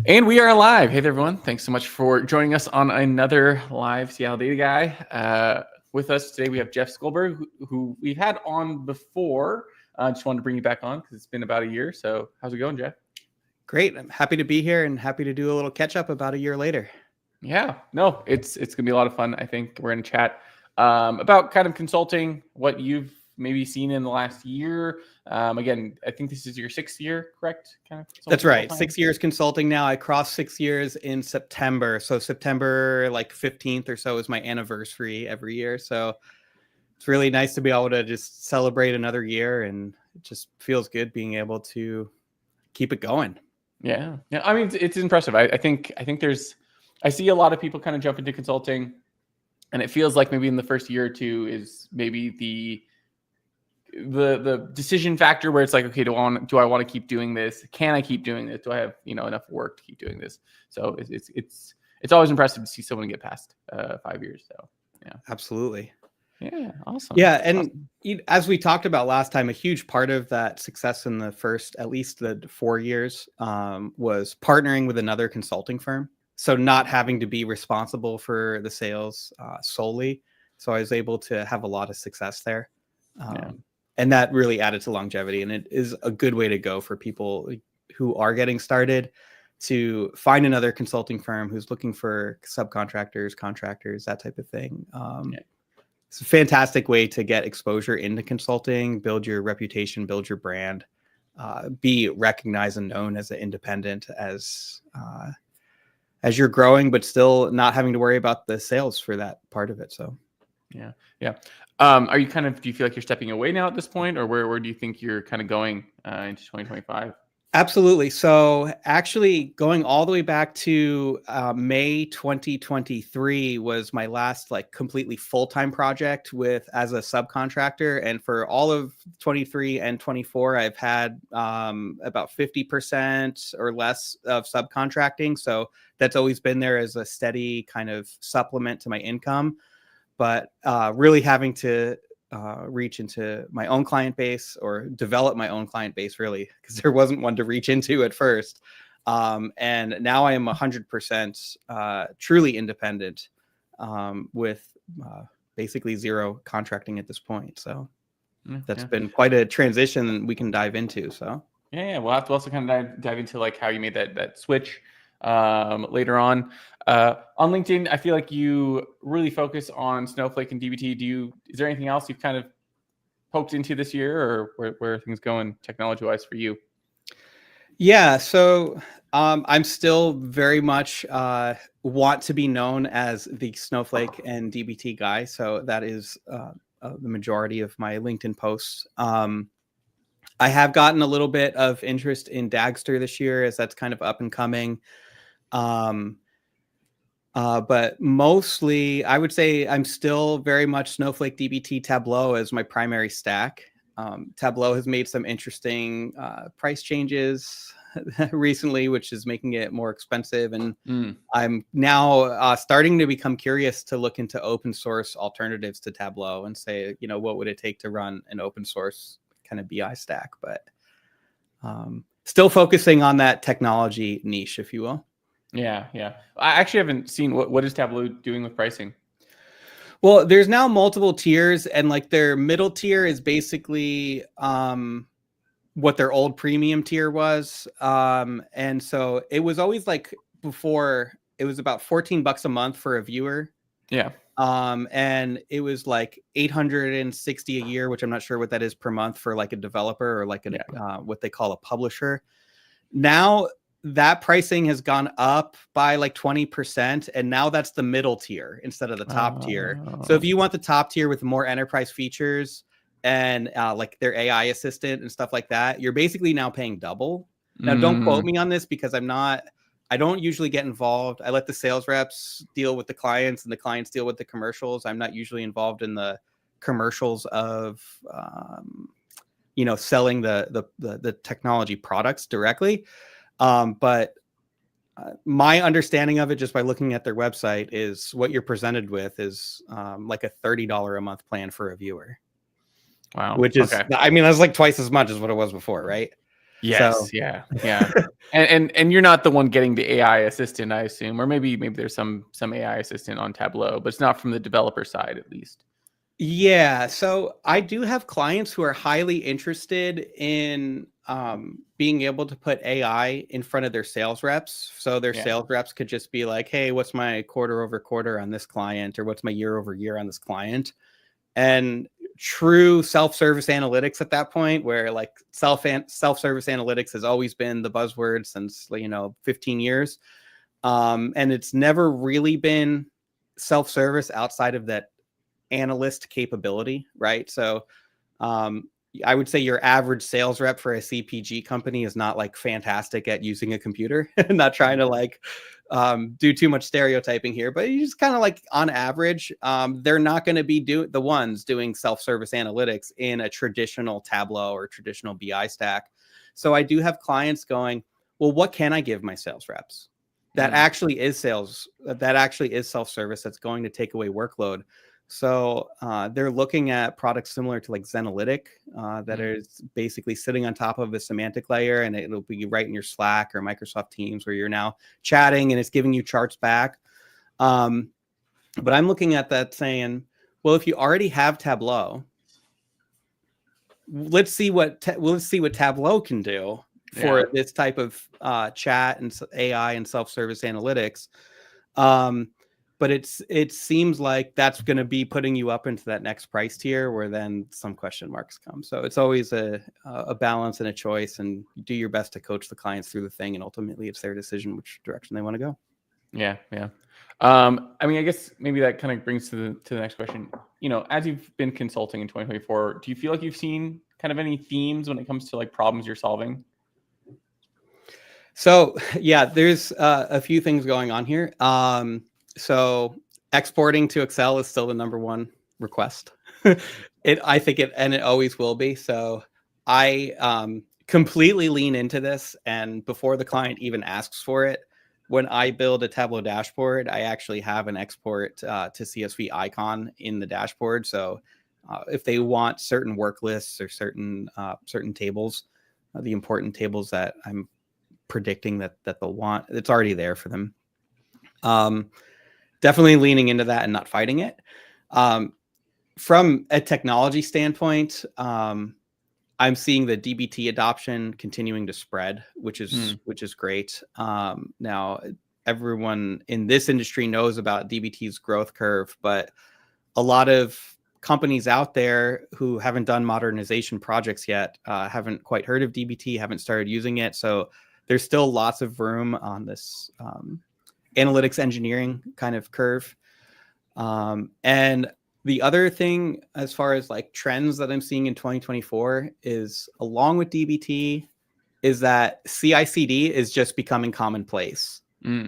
And we are live. Hey there, everyone. Thanks so much for joining us on another live Seattle Data Guy. With us today, we have Jeff Skoldberg, who we've had on before. Just wanted to bring you back on because it's been about a year. So how's it going, Jeff? Great. I'm happy to be here and happy to do a little catch up about a year later. Yeah, no, it's going to be a lot of fun. I think we're going to chat about kind of consulting, what you've maybe seen in the last year. Again, I think this is your 6th year, correct? That's right. 6 years consulting now. I crossed 6 years in September. So September like 15th or so is my anniversary every year. So it's really nice to be able to just celebrate another year, and it just feels good being able to keep it going. Yeah. I mean, it's impressive. I think I see a lot of people kind of jump into consulting, and it feels like maybe in the first year or two is maybe the decision factor where it's like, okay, do I want to keep doing this? Can I keep doing this? Do I have enough work to keep doing this? So it's always impressive to see someone get past 5 years. So yeah, absolutely. Yeah, awesome. Yeah, and as we talked about last time, a huge part of that success in the first, at least the 4 years, was partnering with another consulting firm. So not having to be responsible for the sales solely. So I was able to have a lot of success there. And that really added to longevity. And it is a good way to go for people who are getting started, to find another consulting firm who's looking for subcontractors, contractors, that type of thing. It's a fantastic way to get exposure into consulting, build your reputation, build your brand, be recognized and known as an independent as you're growing, but still not having to worry about the sales for that part of it. So, yeah. Are you do you feel like you're stepping away now at this point, or where do you think you're kind of going into 2025? Absolutely. So actually going all the way back to May 2023 was my last completely full-time project as a subcontractor. And for all of 23 and 24, I've had about 50% or less of subcontracting. So that's always been there as a steady kind of supplement to my income. But really having to reach into my own client base, or develop my own client base, really, because there wasn't one to reach into at first. And now I am 100% truly independent, with basically zero contracting at this point. So that's been quite a transition we can dive into. So yeah, we'll have to also kind of dive into how you made that switch later on. On LinkedIn, I feel like you really focus on Snowflake and DBT. Is there anything else you've kind of poked into this year, or where are things going technology-wise for you? Yeah, so I'm still very much want to be known as the Snowflake and DBT guy. So that is the majority of my LinkedIn posts. I have gotten a little bit of interest in Dagster this year, as that's kind of up and coming. But mostly, I would say I'm still very much Snowflake, DBT, Tableau as my primary stack. Tableau has made some interesting price changes recently, which is making it more expensive. And I'm now starting to become curious to look into open source alternatives to Tableau and say, what would it take to run an open source kind of BI stack? But still focusing on that technology niche, if you will. Yeah. I actually haven't seen what is Tableau doing with pricing. Well, there's now multiple tiers, and their middle tier is basically what their old premium tier was. And so it was always before, it was about $14 a month for a viewer. Yeah. And it was $860 a year, which I'm not sure what that is per month for a developer, or what they call a publisher. Now that pricing has gone up by 20%, and now that's the middle tier instead of the top tier. So if you want the top tier with more enterprise features and their AI assistant and stuff like that, you're basically now paying double. Now, don't quote me on this, because I don't usually get involved. I let the sales reps deal with the clients, and the clients deal with the commercials. I'm not usually involved in the commercials of selling the technology products directly. But my understanding of it, just by looking at their website, is what you're presented with is a $30 a month plan for a viewer. Wow. Which is, I mean, that's twice as much as what it was before, right? Yes, yeah, yeah. And you're not the one getting the AI assistant, I assume, or maybe there's some AI assistant on Tableau, but it's not from the developer side, at least. Yeah, so I do have clients who are highly interested in being able to put AI in front of their sales reps. So their Yeah. sales reps could just be like, "Hey, what's my quarter over quarter on this client, or what's my year over year on this client?" And true self-service analytics at that point, where like self-service analytics has always been the buzzword since 15 years, and it's never really been self-service outside of that analyst capability, right? So um, I would say your average sales rep for a CPG company is not like fantastic at using a computer. Not trying to like do too much stereotyping here, but you just kind of like on average, they're not going to be the ones doing self-service analytics in a traditional Tableau or traditional BI stack. So I do have clients going, well, what can I give my sales reps? That actually is self-service that's going to take away workload. So they're looking at products similar to like Zenolytic that is basically sitting on top of a semantic layer, and it'll be right in your Slack or Microsoft Teams where you're now chatting and it's giving you charts back. But I'm looking at that saying, well, if you already have Tableau, let's see what Tableau can do for this type of chat and AI and self-service analytics. But it seems like that's going to be putting you up into that next price tier where then some question marks come. So it's always a balance and a choice, and you do your best to coach the clients through the thing. And ultimately it's their decision which direction they want to go. Yeah. Yeah. I mean, I guess maybe that kind of brings to the next question. As you've been consulting in 2024, do you feel like you've seen kind of any themes when it comes to like problems you're solving? So yeah, there's a few things going on here. So exporting to Excel is still the number one request. I think it always will be. So I completely lean into this, and before the client even asks for it, when I build a Tableau dashboard, I actually have an export to CSV icon in the dashboard. So if they want certain work lists or certain tables, the important tables that I'm predicting that they'll want, it's already there for them. Definitely leaning into that and not fighting it. From a technology standpoint, I'm seeing the DBT adoption continuing to spread, which is great. Now everyone in this industry knows about DBT's growth curve, but a lot of companies out there who haven't done modernization projects yet haven't quite heard of DBT, haven't started using it. So there's still lots of room on this analytics engineering kind of curve. And the other thing, as far as like trends that I'm seeing in 2024, is along with DBT, is that CI/CD is just becoming commonplace.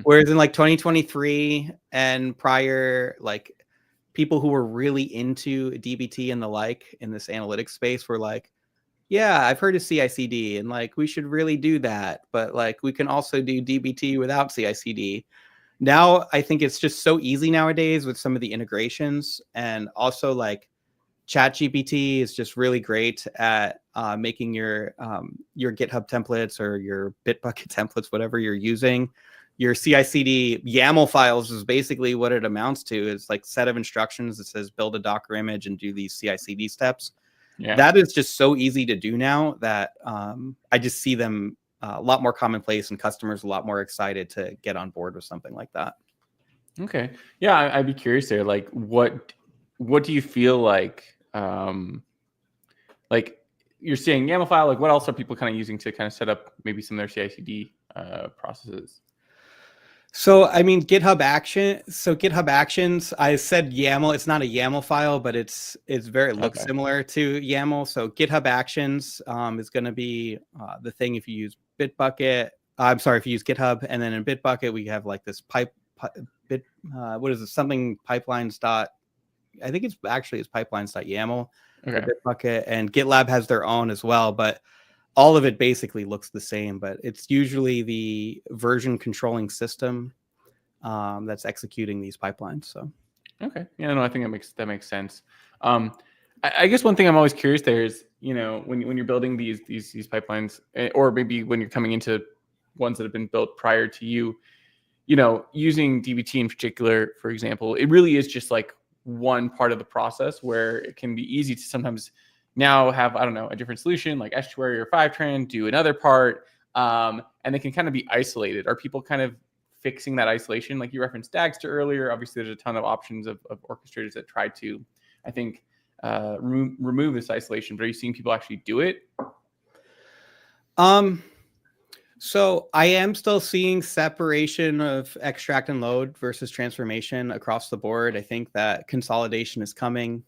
Whereas in like 2023 and prior, like people who were really into DBT and the like in this analytics space were like, yeah, I've heard of CI/CD and like we should really do that, but like we can also do DBT without CI/CD. Now I think it's just so easy nowadays with some of the integrations, and also like ChatGPT is just really great at making your GitHub templates or your Bitbucket templates, whatever you're using. Your CI/CD YAML files is basically what it amounts to. It's like set of instructions that says build a Docker image and do these CI/CD steps. Yeah. That is just so easy to do now that I just see them a lot more commonplace, and customers a lot more excited to get on board with something like that. Okay. Yeah, I'd be curious there. Like, what do you feel like you're saying YAML file? Like, what else are people kind of using to kind of set up maybe some of their CI/CD processes? So, I mean, GitHub Actions, I said YAML. It's not a YAML file, but it looks similar to YAML. So GitHub Actions is going to be the thing if you use Bitbucket. I'm sorry, if you use GitHub, and then in Bitbucket we have like this what is it? Something pipelines dot. I think it's pipelines.yaml for Bitbucket, and GitLab has their own as well, but all of it basically looks the same, but it's usually the version controlling system that's executing these pipelines. So, okay, yeah, no, I think that makes sense. I guess one thing I'm always curious there is when you're building these pipelines, or maybe when you're coming into ones that have been built prior to you, using DBT in particular, for example, it really is just like one part of the process where it can be easy to sometimes now have, I don't know, a different solution like estuary or Fivetran do another part, and they can kind of be isolated. Are people kind of fixing that isolation? Like you referenced Dagster earlier. Obviously, there's a ton of options of orchestrators that try to, I think, remove this isolation. But are you seeing people actually do it? So I am still seeing separation of extract and load versus transformation across the board. I think that consolidation is coming,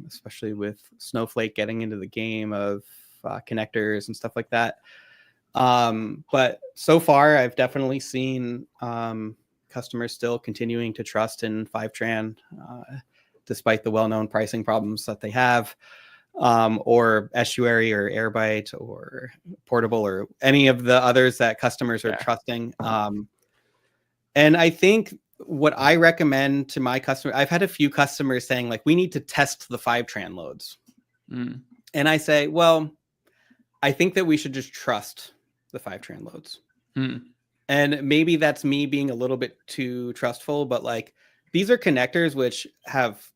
especially with Snowflake getting into the game of connectors and stuff like that. But so far, I've definitely seen customers still continuing to trust in Fivetran, despite the well-known pricing problems that they have. Or estuary or Airbyte or Portable or any of the others that customers are trusting. And I think what I recommend to my customer, I've had a few customers saying like, we need to test the Fivetran loads. And I say, well, I think that we should just trust the Fivetran loads. And maybe that's me being a little bit too trustful, but like these are connectors which have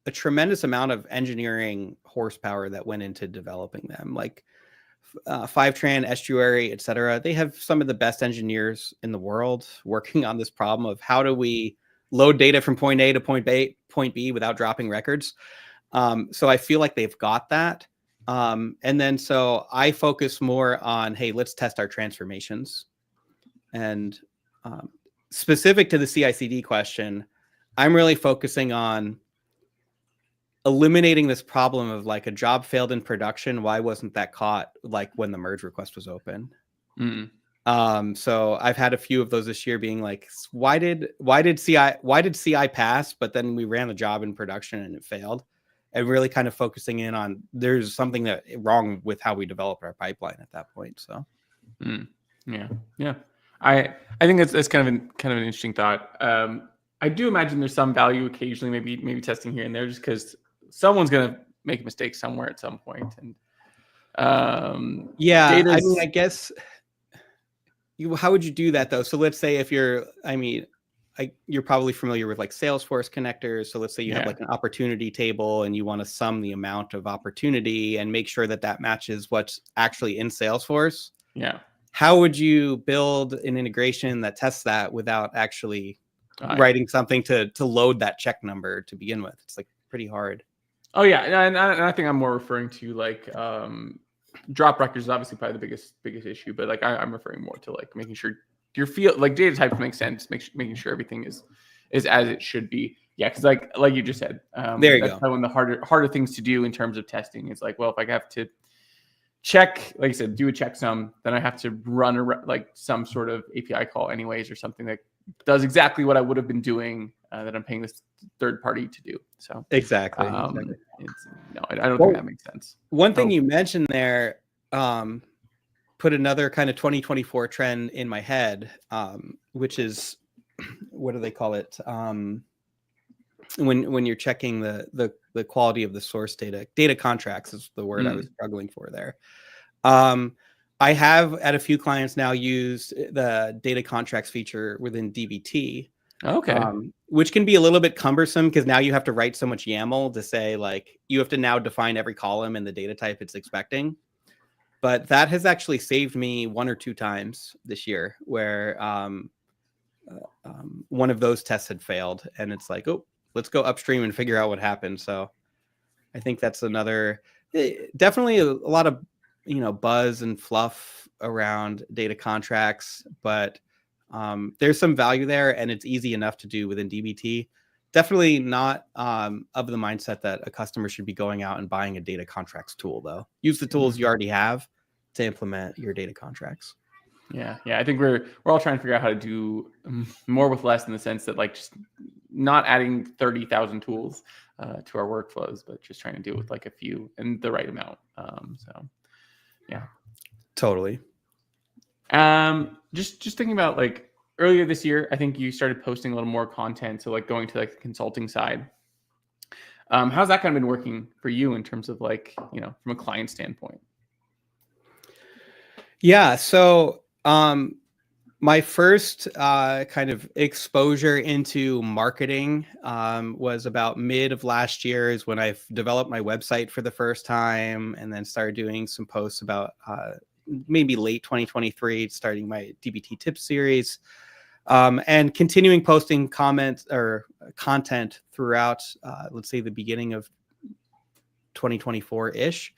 a tremendous amount of engineering horsepower that went into developing them, like Fivetran, estuary, etc. They have some of the best engineers in the world working on this problem of how do we load data from point A to point B without dropping records. So I feel like they've got that. And then so I focus more on, hey, let's test our transformations. And specific to the CI/CD question, I'm really focusing on eliminating this problem of like a job failed in production. Why wasn't that caught like when the merge request was open? So I've had a few of those this year being like, why did CI pass, but then we ran the job in production and it failed? And really kind of focusing in on there's something that wrong with how we developed our pipeline at that point. So yeah. I think that's kind of an interesting thought. I do imagine there's some value occasionally, maybe testing here and there, just because someone's gonna make a mistake somewhere at some point. And I mean, I guess how would you do that though? So let's say if you're probably familiar with like Salesforce connectors. So let's say you have like an opportunity table and you want to sum the amount of opportunity and make sure that that matches what's actually in Salesforce. Yeah. How would you build an integration that tests that without actually writing something to load that check number to begin with? It's like pretty hard. Oh yeah, and I think I'm more referring to like drop records is obviously probably the biggest issue, but like I'm referring more to like making sure your field like data types make sense, making sure everything is as it should be. Yeah, because like you just said, there you go. One of the harder things to do in terms of testing is like, well, if I have to check, like I said, do a checksum, then I have to run like some sort of API call anyways, or something that does exactly what I would have been doing that I'm paying this third party to do. So exactly. I don't think that makes sense. One thing you mentioned there put another kind of 2024 trend in my head, which is, what do they call it? When you're checking the quality of the source data contracts is the word I was struggling for there. I have at a few clients now used the data contracts feature within DBT. Okay. Which can be a little bit cumbersome because now you have to write so much YAML to say like you have to now define every column and the data type it's expecting. But that has actually saved me 1 or 2 times this year where one of those tests had failed and it's like, oh, let's go upstream and figure out what happened. So I think that's another, definitely a lot of, buzz and fluff around data contracts, but there's some value there and it's easy enough to do within DBT. Definitely not of the mindset that a customer should be going out and buying a data contracts tool though. Use the tools you already have to implement your data contracts. Yeah. I think we're all trying to figure out how to do more with less in the sense that like just not adding 30,000 tools to our workflows, but just trying to do it with like a few and the right amount. So yeah, totally. Just thinking about like earlier this year, I think you started posting a little more content. So like going to like the consulting side. How's that kind of been working for you in terms of like, you know, from a client standpoint? Yeah. So my first kind of exposure into marketing was about mid of last year, is when I've developed my website for the first time, and then started doing some posts about maybe late 2023, starting my DBT tips series, and continuing posting comments or content throughout, let's say, the beginning of 2024-ish.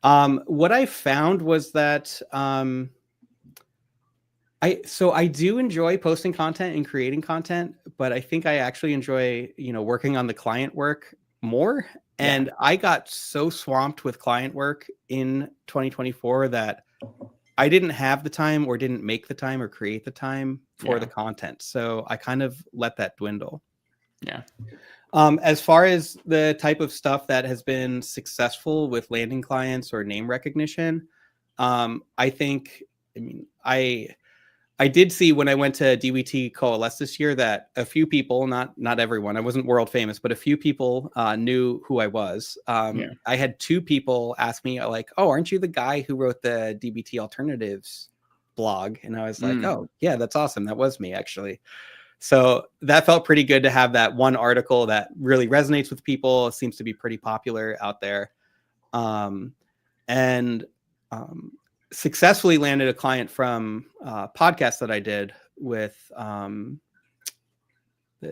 What I found was that I do enjoy posting content and creating content, but I think I actually enjoy, working on the client work more. And I got so swamped with client work in 2024 that I didn't have the time, or didn't make the time or create the time for the content. So I kind of let that dwindle. Yeah. As far as the type of stuff that has been successful with landing clients or name recognition, I think, I did see when I went to DBT Coalesce this year that a few people, not everyone, I wasn't world famous, but a few people knew who I was. I had 2 people ask me like, "Oh, aren't you the guy who wrote the DBT Alternatives blog?" And I was like, "Oh, yeah, that's awesome. That was me, actually." So that felt pretty good to have that one article that really resonates with people. It seems to be pretty popular out there. And successfully landed a client from a podcast that I did with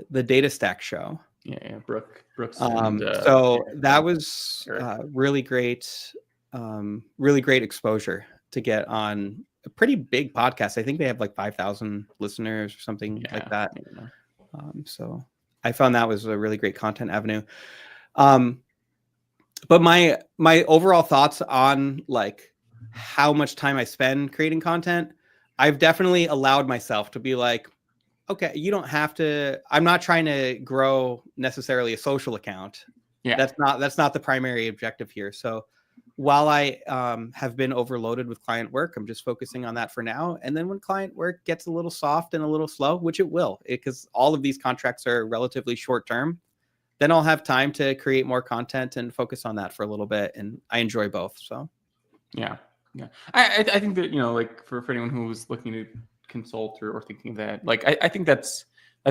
the Data Stack show. Yeah, Brooks. So that was really great exposure to get on a pretty big podcast. I think they have like 5,000 listeners or something like that. So I found that was a really great content avenue. But my overall thoughts on like how much time I spend creating content, I've definitely allowed myself to be like, okay, you don't have to, I'm not trying to grow necessarily a social account. Yeah. That's not the primary objective here. So while I have been overloaded with client work, I'm just focusing on that for now. And then when client work gets a little soft and a little slow, which it will, because all of these contracts are relatively short term, then I'll have time to create more content and focus on that for a little bit. And I enjoy both. So yeah. I think that, like for anyone who's looking to consult or thinking of that, like I think that's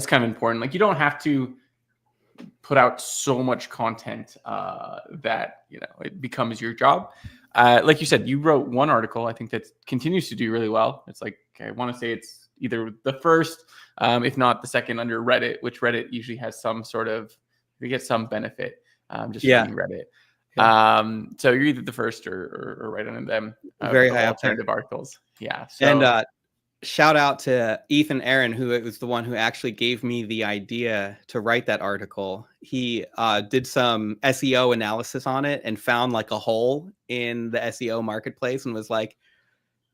kind of important. Like you don't have to put out so much content that it becomes your job. Like you said, you wrote one article, I think, that continues to do really well. It's like, I want to say it's either the first, if not the second, under Reddit, which Reddit usually has some sort of, you get some benefit just reading Reddit. So you're either the first or right under them. Very high alternative articles. Yeah. So, and shout out to Ethan Aaron, who was the one who actually gave me the idea to write that article. He did some SEO analysis on it and found like a hole in the SEO marketplace and was like,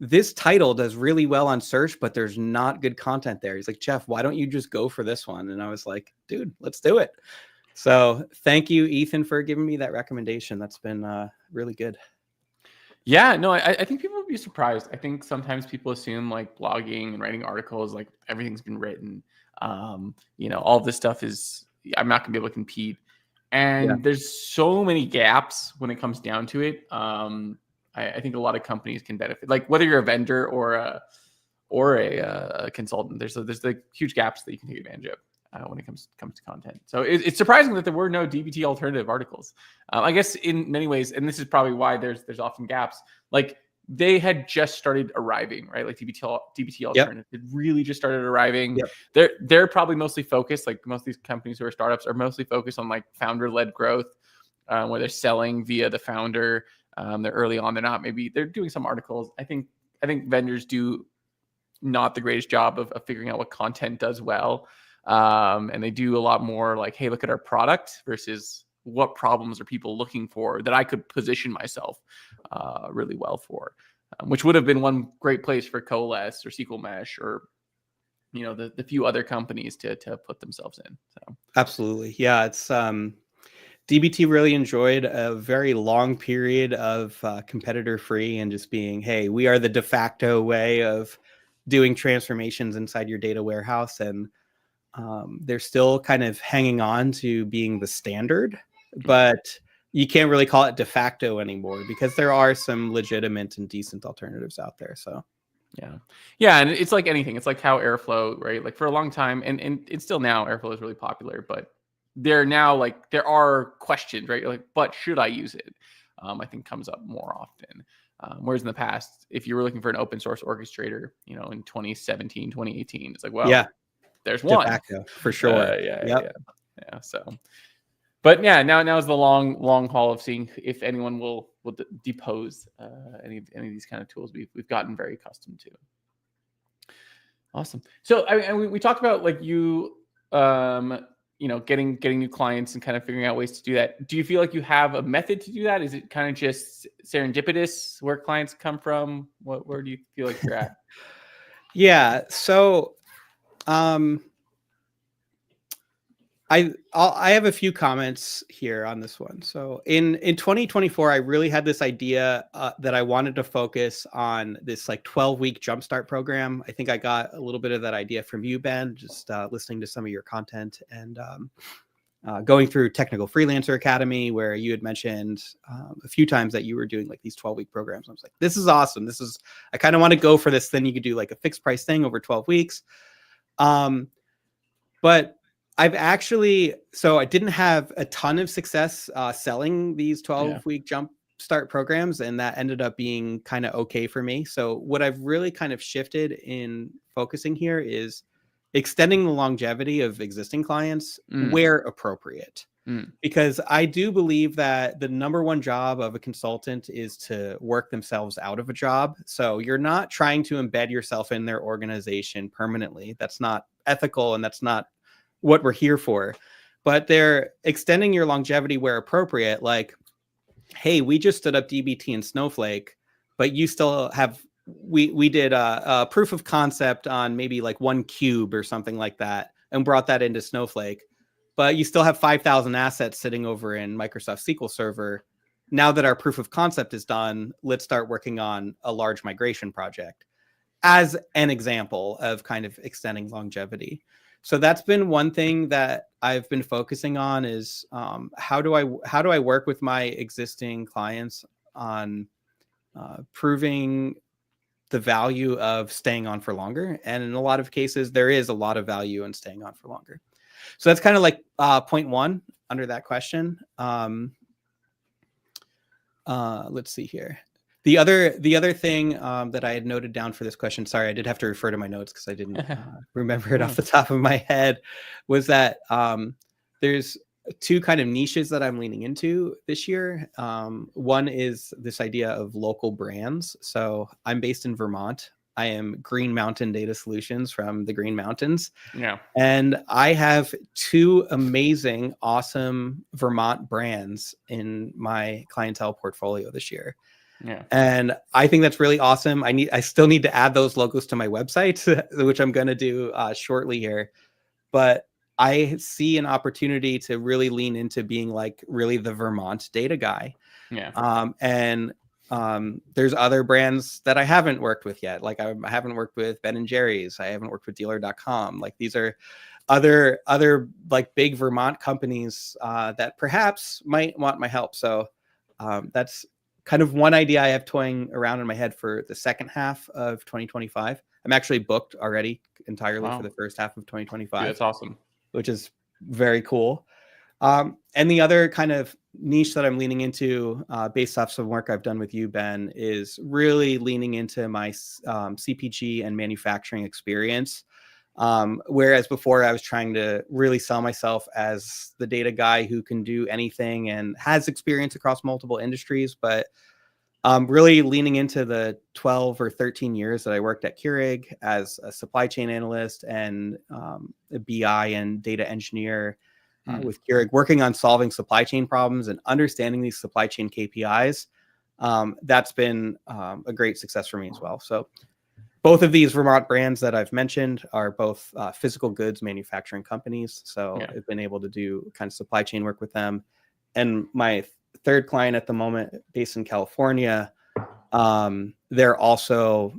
this title does really well on search, but there's not good content there. He's like, Jeff, why don't you just go for this one? And I was like, dude, let's do it. So thank you, Ethan, for giving me that recommendation. That's been really good. Yeah, no, I think people would be surprised. I think sometimes people assume like blogging and writing articles, like everything's been written. All this stuff is, I'm not gonna be able to compete. And there's so many gaps when it comes down to it. I think a lot of companies can benefit, like whether you're a vendor or a consultant. There's like huge gaps that you can take advantage of when it comes to content. So it's surprising that there were no DBT alternative articles. I guess in many ways, and this is probably why there's often gaps. Like they had just started arriving, right? Like DBT alternative, it really just started arriving. They're probably mostly focused, like most of these companies who are startups are mostly focused on like founder-led growth, where they're selling via the founder. They're early on. They're doing some articles. I think vendors do not the greatest job of figuring out what content does well. And they do a lot more like, hey, look at our product versus what problems are people looking for that I could position myself really well for, which would have been one great place for Coalesce or SQL Mesh or, the few other companies to put themselves in. So absolutely. Yeah. It's DBT really enjoyed a very long period of competitor free and just being, hey, we are the de facto way of doing transformations inside your data warehouse. And they're still kind of hanging on to being the standard. but you can't really call it de facto anymore because there are some legitimate and decent alternatives out there. So yeah, and it's like anything. It's like how Airflow, right? Like for a long time, and it's still now, Airflow is really popular, but there are questions, right? Like, but should I use it? I think comes up more often. Whereas in the past, if you were looking for an open source orchestrator, in 2017, 2018, it's like, well, yeah, there's de one. facto for sure. Yeah. So, but yeah, now is the long haul of seeing if anyone will depose any of these kind of tools we've gotten very accustomed to. Awesome. So we talked about like you getting new clients and kind of figuring out ways to do that. Do you feel like you have a method to do that? Is it kind of just serendipitous where clients come from? Where do you feel like you're at? Yeah. So I have a few comments here on this one. So in 2024, I really had this idea that I wanted to focus on this like 12-week jumpstart program. I think I got a little bit of that idea from you, Ben, just listening to some of your content and going through Technical Freelancer Academy, where you had mentioned a few times that you were doing like these 12-week programs. I was like, this is awesome. I kind of want to go for this. Then you could do like a fixed price thing over 12 weeks. But so I didn't have a ton of success selling these 12-week jump start programs, and that ended up being kind of okay for me. So what I've really kind of shifted in focusing here is extending the longevity of existing clients where appropriate. Because I do believe that the number one job of a consultant is to work themselves out of a job. So you're not trying to embed yourself in their organization permanently. That's not ethical, and that's not what we're here for. But they're extending your longevity where appropriate. Like, hey, we just stood up DBT and Snowflake, but you still have, we did a proof of concept on maybe like one cube or something like that and brought that into Snowflake, but you still have 5,000 assets sitting over in Microsoft SQL Server. Now that our proof of concept is done, let's start working on a large migration project as an example of kind of extending longevity. So that's been one thing that I've been focusing on is how do I work with my existing clients on proving the value of staying on for longer. And in a lot of cases, there is a lot of value in staying on for longer. So that's kind of like point one under that question. Let's see here. The other thing that I had noted down for this question, sorry, I did have to refer to my notes because I didn't remember it off the top of my head, was that there's two kind of niches that I'm leaning into this year. One is this idea of local brands. So I'm based in Vermont. I am Green Mountain Data Solutions from the Green Mountains. Yeah. And I have two amazing, awesome Vermont brands in my clientele portfolio this year. Yeah. And I think that's really awesome. I still need to add those logos to my website, which I'm going to do shortly here. But I see an opportunity to really lean into being like really the Vermont data guy. Yeah. There's other brands that I haven't worked with yet. Like I haven't worked with Ben & Jerry's. I haven't worked with dealer.com. Like these are other like big Vermont companies that perhaps might want my help. So that's kind of one idea I have toying around in my head for the second half of 2025. I'm actually booked already entirely for the first half of 2025. Dude, that's awesome. Which is very cool. And the other kind of niche that I'm leaning into based off some work I've done with you, Ben, is really leaning into my CPG and manufacturing experience. Whereas before I was trying to really sell myself as the data guy who can do anything and has experience across multiple industries, but really leaning into the 12 or 13 years that I worked at Keurig as a supply chain analyst and a BI and data engineer with Keurig, working on solving supply chain problems and understanding these supply chain KPIs. That's been a great success for me as well. So both of these Vermont brands that I've mentioned are both physical goods manufacturing companies. So I've been able to do kind of supply chain work with them. And my third client at the moment, based in California, they're also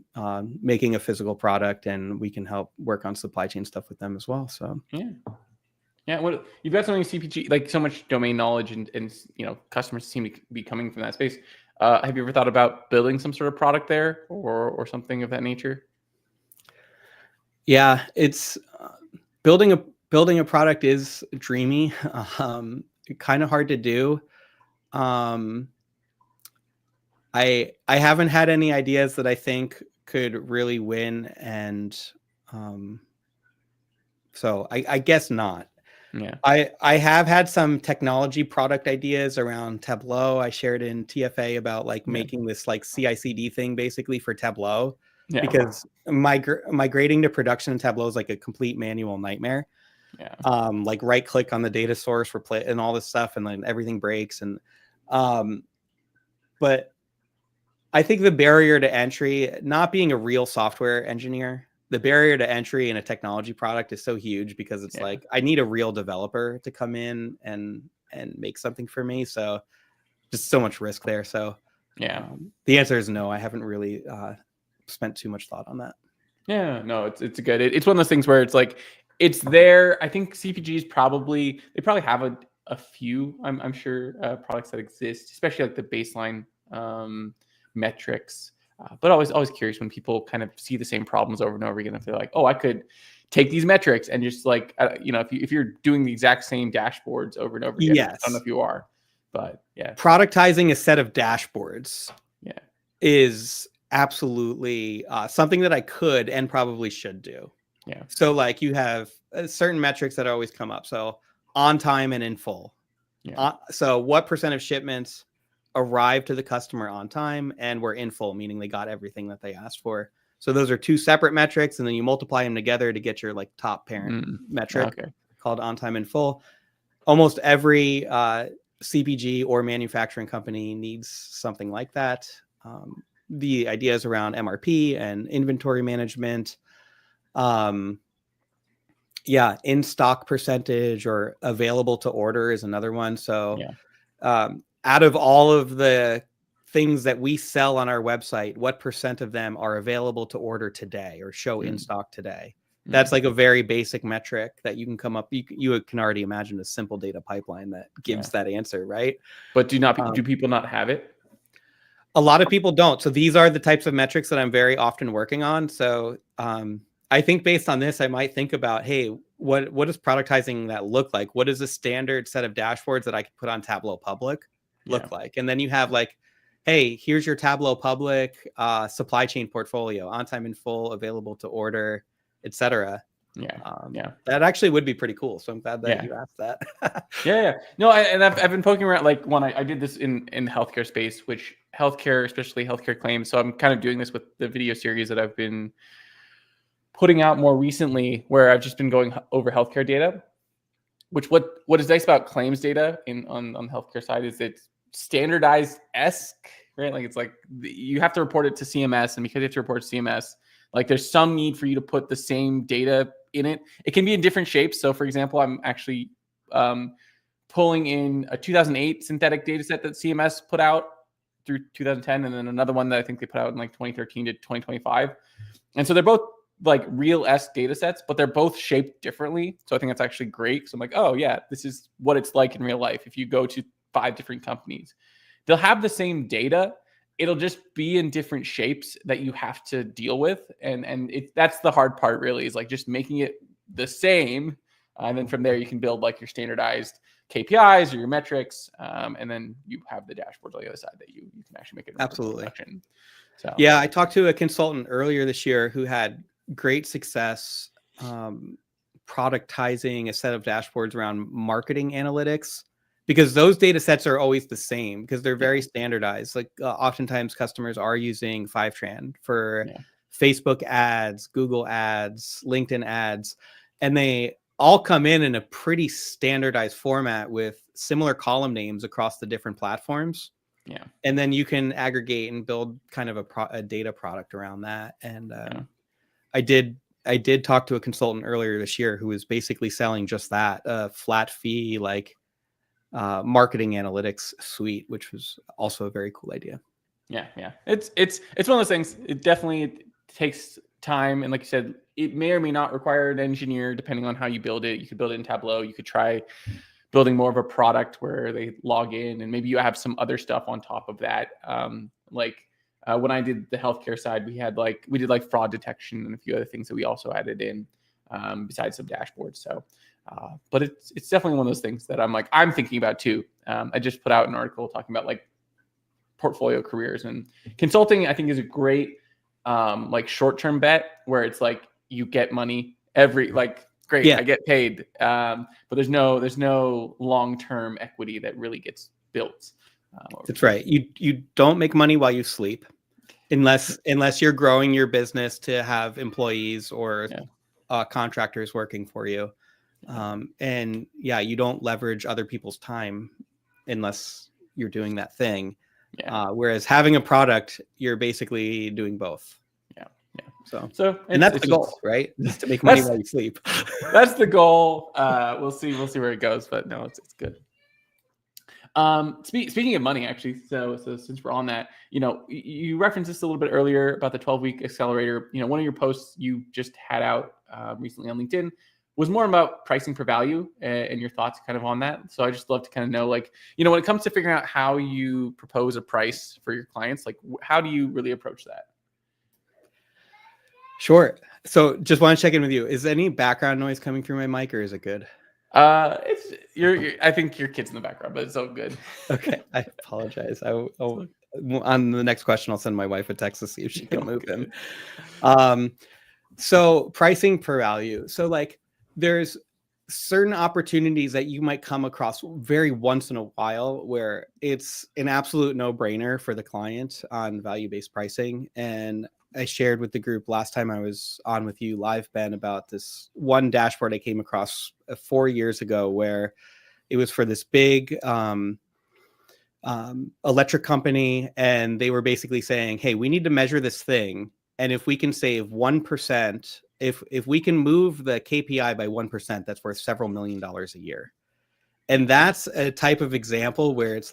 making a physical product, and we can help work on supply chain stuff with them as well. So Yeah, what you've got so many CPG, like so much domain knowledge, and customers seem to be coming from that space. Have you ever thought about building some sort of product there, or something of that nature? Yeah, it's building a product is dreamy, kind of hard to do. I haven't had any ideas that I think could really win, and so I guess not. Yeah, I have had some technology product ideas around Tableau. I shared in TFA about like yeah, making this like CI/CD thing basically for Tableau, yeah, because migrating to production in Tableau is like a complete manual nightmare. yeah, Like right click on the data source, replace and all this stuff, and then everything breaks. And but I think the barrier to entry, not being a real software engineer, the barrier to entry in a technology product is so huge, because it's yeah, like I need a real developer to come in and make something for me. So just so much risk there. So yeah. the answer is no. I haven't really spent too much thought on that. Yeah, no, it's good. It's one of those things where it's like it's there. I think CPGs probably have a few. I'm sure products that exist, especially like the baseline metrics. But always curious when people kind of see the same problems over and over again. If they're like, oh, I could take these metrics and just like if you're doing the exact same dashboards over and over again. I don't know Yes. if you are, but yeah, Productizing a set of dashboards yeah, is absolutely something that I could and probably should do. yeah, So like you have certain metrics that always come up. So on time and in full. yeah, So what percent of shipments arrived to the customer on time and were in full, meaning they got everything that they asked for. So those are two separate metrics, and then you multiply them together to get your like top parent metric okay, called on time in full. Almost every CPG or manufacturing company needs something like that. The ideas around MRP and inventory management, in stock percentage or available to order is another one. So yeah, out of all of the things that we sell on our website, what percent of them are available to order today or show in stock today? That's like a very basic metric that you can come up. You can already imagine a simple data pipeline that gives that answer, right? But do people not have it? A lot of people don't. So these are the types of metrics that I'm very often working on. So I think based on this, I might think about, hey, what does productizing that look like? What does a standard set of dashboards that I could put on Tableau Public look like? And then you have like, hey, here's your Tableau Public supply chain portfolio, on time in full, available to order, etc. That actually would be pretty cool. So I'm glad that you asked that. Yeah. No, I've been poking around, like when I did this in the healthcare space, which healthcare, especially healthcare claims. So I'm kind of doing this with the video series that I've been putting out more recently, where I've just been going over healthcare data. Which what is nice about claims data on the healthcare side is it's standardized-esque, right? Like it's like you have to report it to CMS, and because you have to report to CMS, like there's some need for you to put the same data in it. It can be in different shapes. So for example, I'm actually pulling in a 2008 synthetic data set that CMS put out through 2010, and then another one that I think they put out in like 2013 to 2025. And so they're both like real-esque data sets, but they're both shaped differently. So I think that's actually great. So I'm like, oh yeah, this is what it's like in real life. If you go to 5 different companies, they'll have the same data. It'll just be in different shapes that you have to deal with. And that's the hard part really, is like just making it the same. And then from there, you can build like your standardized KPIs or your metrics. And then you have the dashboards on the other side that you can actually make it. Absolutely. So yeah, I talked to a consultant earlier this year who had great success productizing a set of dashboards around marketing analytics, because those data sets are always the same because they're very standardized. Like oftentimes customers are using Fivetran for Facebook ads, Google ads, LinkedIn ads, and they all come in a pretty standardized format with similar column names across the different platforms. Yeah. And then you can aggregate and build kind of a data product around that. And I did talk to a consultant earlier this year who was basically selling just that, a flat fee, like marketing analytics suite, which was also a very cool idea. Yeah. It's one of those things. It definitely takes time. And like you said, it may or may not require an engineer depending on how you build it. You could build it in Tableau. You could try building more of a product where they log in, and maybe you have some other stuff on top of that. When I did the healthcare side, we did like fraud detection and a few other things that we also added in besides some dashboards. So, but it's definitely one of those things that I'm thinking about too. I just put out an article talking about like portfolio careers, and consulting I think is a great like short-term bet where it's like you get money every great, yeah. I get paid, but there's no long-term equity that really gets built. That's right. You don't make money while you sleep, unless you're growing your business to have employees or contractors working for you. And yeah, you don't leverage other people's time unless you're doing that thing. Yeah. Whereas having a product, you're basically doing both. Yeah. So and that's the goal, right? Just to make money while you sleep. That's the goal. We'll see where it goes, but no, it's good. Speaking of money, actually, so since we're on that, you referenced this a little bit earlier about the 12-week accelerator. One of your posts you just had out recently on LinkedIn was more about pricing for value and your thoughts kind of on that. So I just love to kind of know, when it comes to figuring out how you propose a price for your clients, how do you really approach that? Sure. So just want to check in with you. Is any background noise coming through my mic, or is it good? I think your kid's in the background, but it's all good. Okay. I apologize. On the next question, I'll send my wife a text to see if she can move him. So pricing per value. So there's certain opportunities that you might come across very once in a while where it's an absolute no-brainer for the client on value-based pricing. And I shared with the group last time I was on with you live, Ben, about this one dashboard I came across 4 years ago where it was for this big electric company. And they were basically saying, hey, we need to measure this thing. And if we can save 1%, if we can move the KPI by 1%, that's worth several $1 million a year. And that's a type of example where it's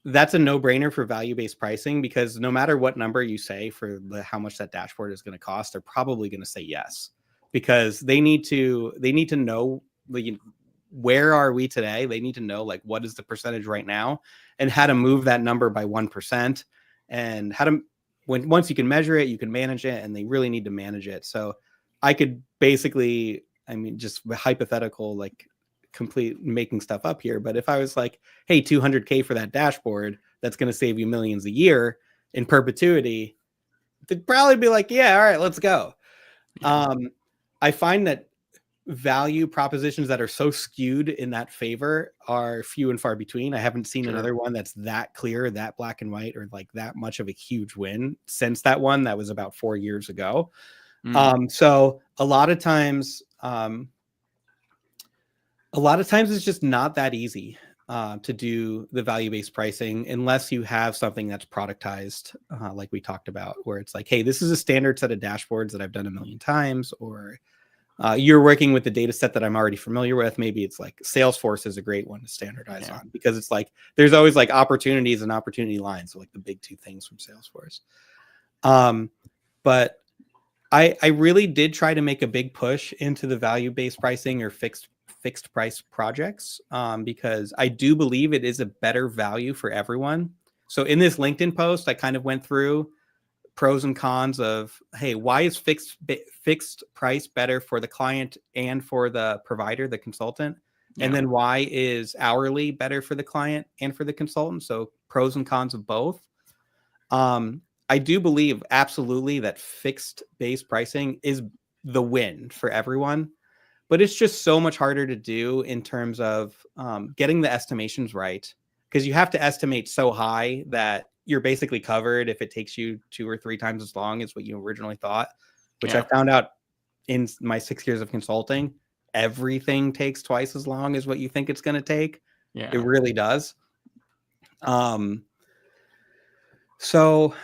that's a no-brainer for value-based pricing, because no matter what number you say for how much that dashboard is going to cost, they're probably going to say yes, because they need to know where are we today. They need to know what is the percentage right now and how to move that number by 1%, and how to once you can measure it, you can manage it, and they really need to manage it. So I could basically, just hypothetical, complete making stuff up here. But if I was hey, $200K for that dashboard, that's going to save you millions a year in perpetuity, they'd probably be yeah, all right, let's go. I find that value propositions that are so skewed in that favor are few and far between. I haven't seen another one that's that clear, that black and white, or that much of a huge win since that one that was about 4 years ago. So a lot of times it's just not that easy to do the value-based pricing unless you have something that's productized, like we talked about, where it's hey, this is a standard set of dashboards that I've done a million times, or you're working with the data set that I'm already familiar with. Maybe it's Salesforce is a great one to standardize on, because it's there's always opportunities and opportunity lines, so the big two things from Salesforce. But I really did try to make a big push into the value-based pricing or fixed price projects, because I do believe it is a better value for everyone. So in this LinkedIn post, I kind of went through pros and cons of, hey, why is fixed price better for the client and for the provider, the consultant? And then why is hourly better for the client and for the consultant? So pros and cons of both. I do believe absolutely that fixed base pricing is the win for everyone, but it's just so much harder to do in terms of getting the estimations right, because you have to estimate so high that you're basically covered if it takes you 2 or 3 times as long as what you originally thought, which I found out in my 6 years of consulting, everything takes twice as long as what you think it's going to take. Yeah. It really does. So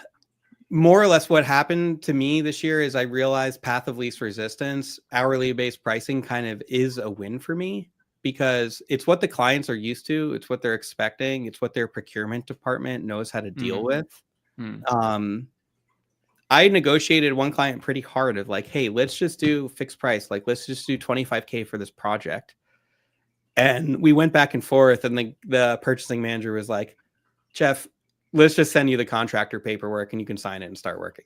more or less what happened to me this year is I realized path of least resistance, hourly based pricing kind of is a win for me, because it's what the clients are used to. It's what they're expecting. It's what their procurement department knows how to deal with. I negotiated one client pretty hard of like, hey, let's just do fixed price. Like, let's just do 25K for this project. And we went back and forth, and the purchasing manager was like, Jeff, let's just send you the contractor paperwork and you can sign it and start working.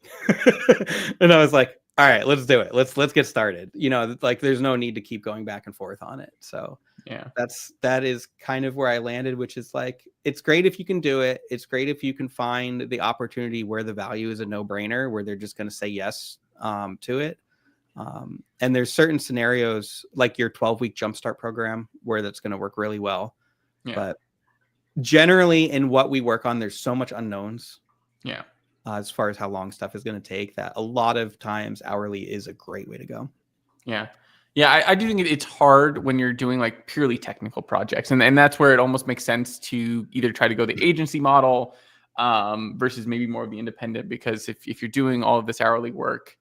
And I was like, all right, let's do it. Let's get started. You know, like there's no need to keep going back and forth on it. So Yeah. that is kind of where I landed, which is like, it's great if you can do it. It's great if you can find the opportunity where the value is a no-brainer, where they're just going to say yes to it. And there's certain scenarios like your 12-week jumpstart program where that's going to work really well. Yeah. But generally in what we work on, there's so much unknowns. Yeah. As far as how long stuff is going to take, that a lot of times hourly is a great way to go. Yeah. Yeah. I do think it's hard when you're doing like purely technical projects. And that's where it almost makes sense to either try to go the agency model versus maybe more of the independent, because if you're doing all of this hourly work,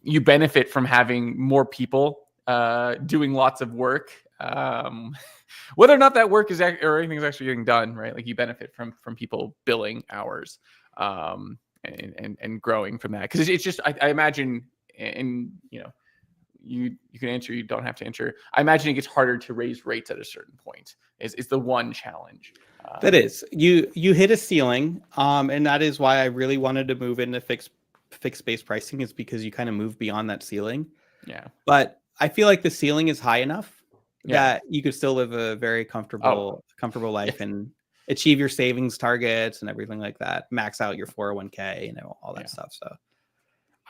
you benefit from having more people doing lots of work. Whether or not that work is or anything is actually getting done, right? Like you benefit from people billing hours and growing from that. Because it's just, I imagine, and you know, you can answer, you don't have to answer. I imagine it gets harder to raise rates at a certain point. Is the one challenge. That is, you hit a ceiling, and that is why I really wanted to move into fixed base pricing, is because you kind of move beyond that ceiling. Yeah. But I feel like the ceiling is high enough that you could still live a very comfortable life and achieve your savings targets and everything like that. Max out your 401k, you know, all that stuff. So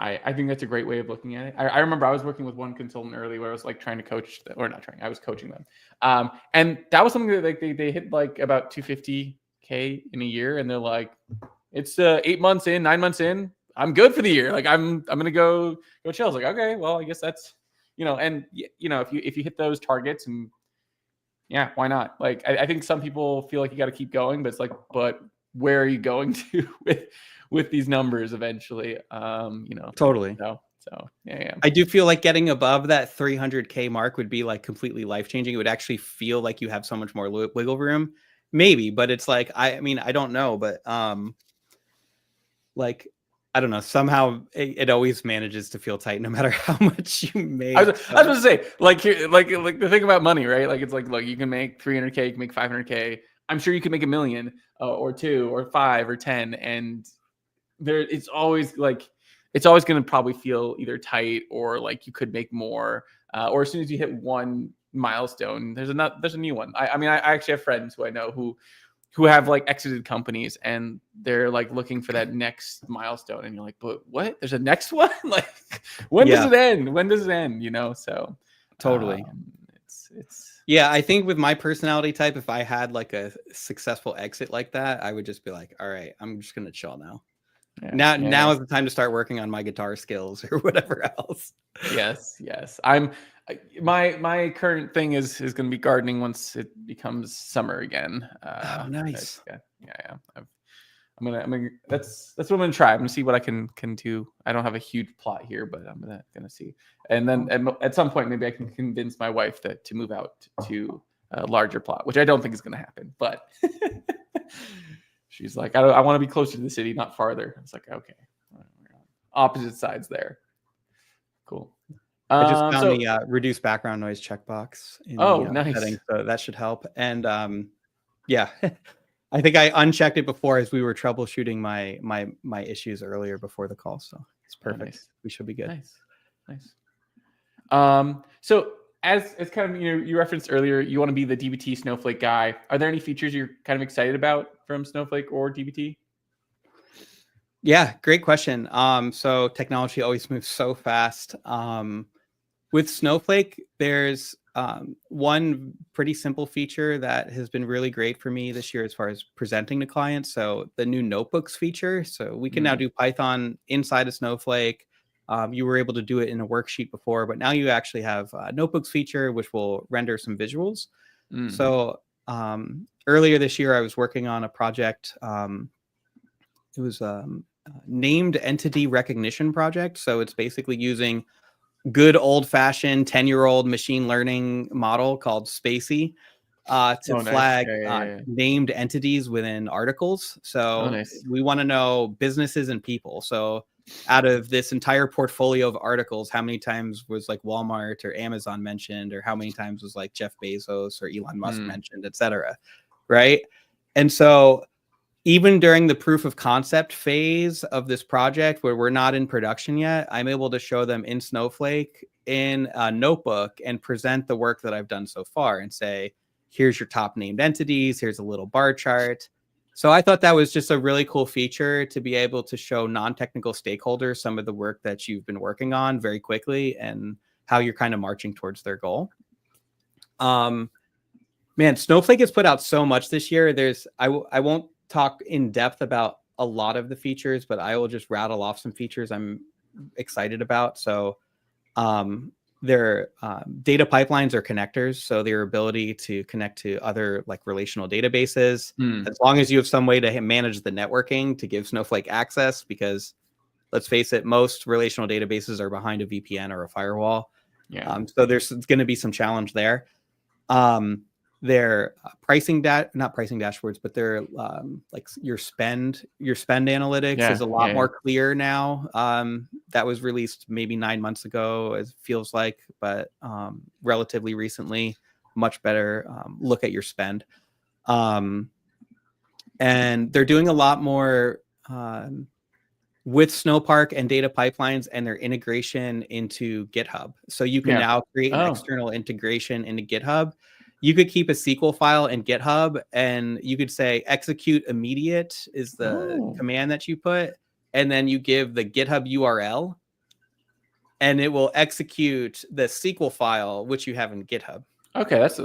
I think that's a great way of looking at it. I remember I was working with one consultant early where I was like trying to coach, or not trying, I was coaching them. And that was something that like they hit like about 250K in a year. And they're like, it's 8 months in, 9 months in, I'm good for the year. Like I'm going to go chill. I was like, okay, well, I guess that's, you know, and you know, if you hit those targets, and yeah, why not? Like, I think some people feel like you got to keep going, but it's like, but where are you going to with these numbers eventually? You know, totally. So yeah. I do feel like getting above that 300K mark would be like completely life-changing. It would actually feel like you have so much more wiggle room, maybe, but it's like, I mean, I don't know, but like, I don't know. Somehow it always manages to feel tight, no matter how much you make. I was going to say, like the thing about money, right? Like it's like, look, you can make 300K, you can make 500K. I'm sure you can make $1 million or 2 or 5 or 10, and it's always going to probably feel either tight or like you could make more. Or as soon as you hit one milestone, there's a new one. I mean, I actually have friends who I know who have like exited companies, and they're like looking for that next milestone, and you're like, but what? There's a next one? Like, when does it end? When does it end? You know? So totally. It's yeah. I think with my personality type, if I had like a successful exit like that, I would just be like, all right, I'm just gonna chill now. Yeah, now is the time to start working on my guitar skills or whatever else. Yes. My current thing is going to be gardening once it becomes summer again. Oh, nice. Yeah. I'm gonna. That's what I'm gonna try. I'm gonna see what I can do. I don't have a huge plot here, but I'm gonna see. And then at some point, maybe I can convince my wife to move out to a larger plot, which I don't think is gonna happen. But she's like, I want to be closer to the city, not farther. It's like, okay, opposite sides there. Cool. I just found the reduce background noise checkbox in the nice setting, so that should help. And yeah, I think I unchecked it before as we were troubleshooting my issues earlier before the call, so it's perfect. Nice. We should be good. Nice. So as kind of you referenced earlier, you want to be the DBT Snowflake guy. Are there any features you're kind of excited about from Snowflake or DBT? Yeah, great question. So technology always moves so fast. With Snowflake, there's one pretty simple feature that has been really great for me this year as far as presenting to clients. So the new notebooks feature. So we can now do Python inside of Snowflake. You were able to do it in a worksheet before, but now you actually have a notebooks feature, which will render some visuals. So earlier this year, I was working on a project. It was named entity recognition project. So it's basically using good old-fashioned 10-year-old machine learning model called Spacey to flag named entities within articles. So we want to know businesses and people. So out of this entire portfolio of articles, how many times was like Walmart or Amazon mentioned, or how many times was like Jeff Bezos or Elon Musk mentioned, etc. Right. And so even during the proof of concept phase of this project where we're not in production yet, I'm able to show them in Snowflake in a notebook and present the work that I've done so far and say, here's your top named entities, here's a little bar chart. So I thought that was just a really cool feature to be able to show non-technical stakeholders some of the work that you've been working on very quickly and how you're kind of marching towards their goal. Man, Snowflake has put out so much this year. I won't talk in depth about a lot of the features, but I will just rattle off some features I'm excited about. So their data pipelines are connectors. So their ability to connect to other like relational databases, as long as you have some way to manage the networking to give Snowflake access, because let's face it, most relational databases are behind a VPN or a firewall. Yeah. So there's going to be some challenge there. Their not pricing dashboards, but their like your spend analytics is a lot more clear now. That was released maybe 9 months ago, it feels like, but relatively recently, much better look at your spend. And they're doing a lot more with Snowpark and data pipelines and their integration into GitHub. So you can now create an external integration into GitHub. You could keep a SQL file in GitHub and you could say execute immediate is the command that you put. And then you give the GitHub URL and it will execute the SQL file, which you have in GitHub. Okay. That's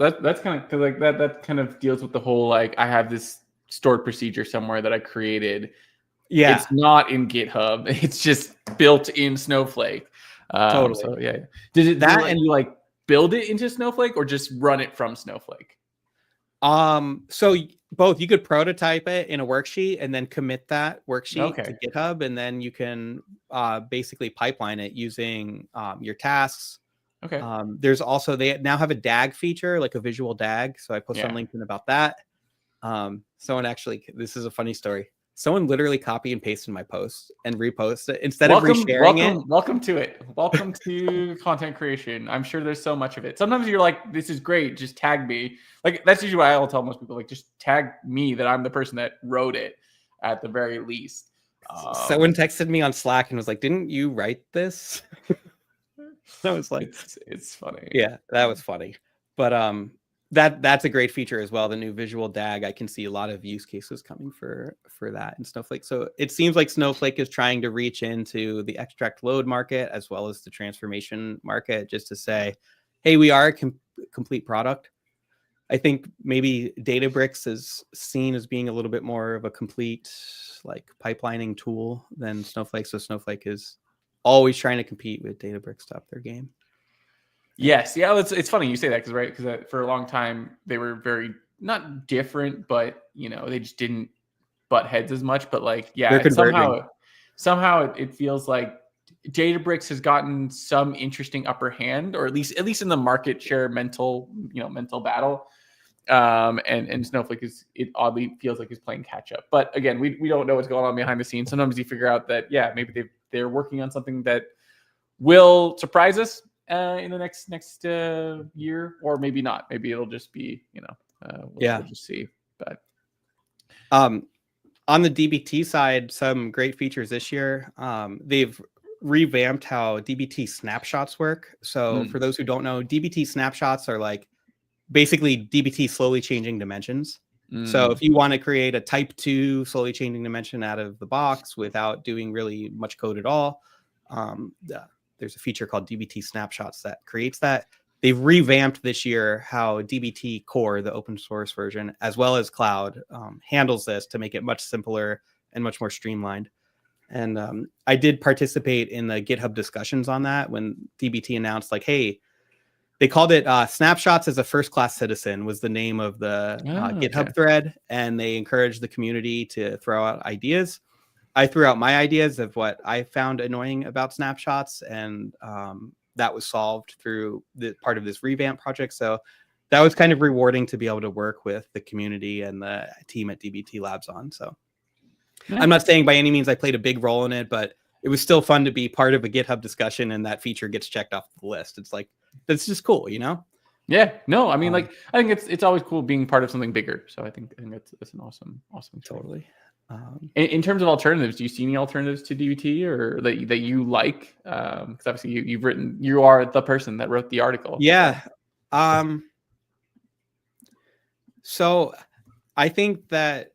kind of like that kind of deals with the whole, like, I have this stored procedure somewhere that I created. Yeah. It's not in GitHub. It's just built in Snowflake. Totally. So yeah. Did you like build it into Snowflake or just run it from Snowflake? So both. You could prototype it in a worksheet and then commit that worksheet to GitHub, and then you can basically pipeline it using your tasks. Okay. There's also, they now have a DAG feature, like a visual DAG. So I posted on LinkedIn about that. Someone actually, this is a funny story. Someone literally copy and pasted my post and repost it instead of resharing it. Welcome to it. Welcome to content creation. I'm sure there's so much of it. Sometimes you're like, this is great. Just tag me. Like, that's usually what I'll tell most people. Like, just tag me that I'm the person that wrote it at the very least. Someone texted me on Slack and was like, didn't you write this? I was like, it's funny. Yeah, that was funny. But that's a great feature as well. The new visual DAG, I can see a lot of use cases coming for that in Snowflake. So it seems like Snowflake is trying to reach into the extract load market as well as the transformation market, just to say, hey, we are a complete product. I think maybe Databricks is seen as being a little bit more of a complete like pipelining tool than Snowflake. So Snowflake is always trying to compete with Databricks to up their game. Yes. Yeah. It's funny you say that because for a long time they were very not different, but they just didn't butt heads as much. But like, somehow it feels like Databricks has gotten some interesting upper hand, or at least in the market share mental battle. And Snowflake it oddly feels like he's playing catch up. But again, we don't know what's going on behind the scenes. Sometimes you figure out that maybe they're working on something that will surprise us in the next year, or maybe not. Maybe it'll just be we'll just see. But on the DBT side, some great features this year. They've revamped how DBT snapshots work. So for those who don't know, DBT snapshots are like basically DBT slowly changing dimensions. So if you want to create a type 2 slowly changing dimension out of the box without doing really much code at all, there's a feature called DBT snapshots that creates that. They've revamped this year how DBT Core, the open source version, as well as cloud, handles this to make it much simpler and much more streamlined. And I did participate in the GitHub discussions on that when DBT announced, like, hey, they called it Snapshots as a First-Class Citizen was the name of the GitHub thread, and they encouraged the community to throw out ideas. I threw out my ideas of what I found annoying about snapshots, and that was solved through the part of this revamp project. So that was kind of rewarding to be able to work with the community and the team at DBT Labs on. So I'm not saying by any means I played a big role in it, but it was still fun to be part of a GitHub discussion and that feature gets checked off the list. It's like, that's just cool, you know? Yeah, no, I mean, like, I think it's always cool being part of something bigger. So I think that's an awesome experience. Totally. In terms of alternatives, do you see any alternatives to DBT or that you like? Because obviously you are the person that wrote the article. Yeah. So I think that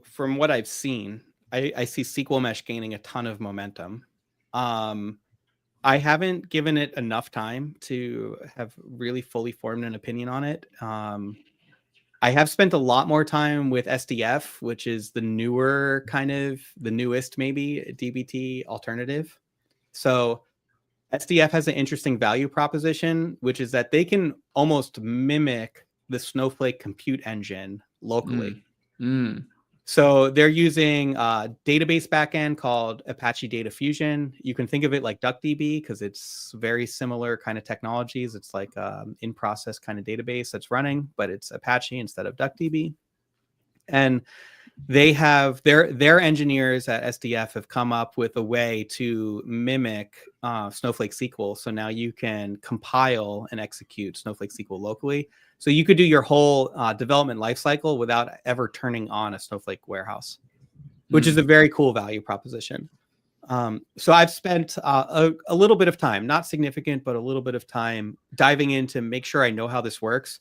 from what I've seen, I see SQL Mesh gaining a ton of momentum. I haven't given it enough time to have really fully formed an opinion on it. I have spent a lot more time with SDF, which is the newest maybe DBT alternative. So SDF has an interesting value proposition, which is that they can almost mimic the Snowflake compute engine locally. So they're using a database backend called Apache Data Fusion. You can think of it like DuckDB because it's very similar kind of technologies. It's like in-process kind of database that's running, but it's Apache instead of DuckDB. And they have their engineers at SDF have come up with a way to mimic Snowflake SQL. So now you can compile and execute Snowflake SQL locally. So you could do your whole development lifecycle without ever turning on a Snowflake warehouse, which is a very cool value proposition. So I've spent a little bit of time, not significant, but a little bit of time diving in to make sure I know how this works,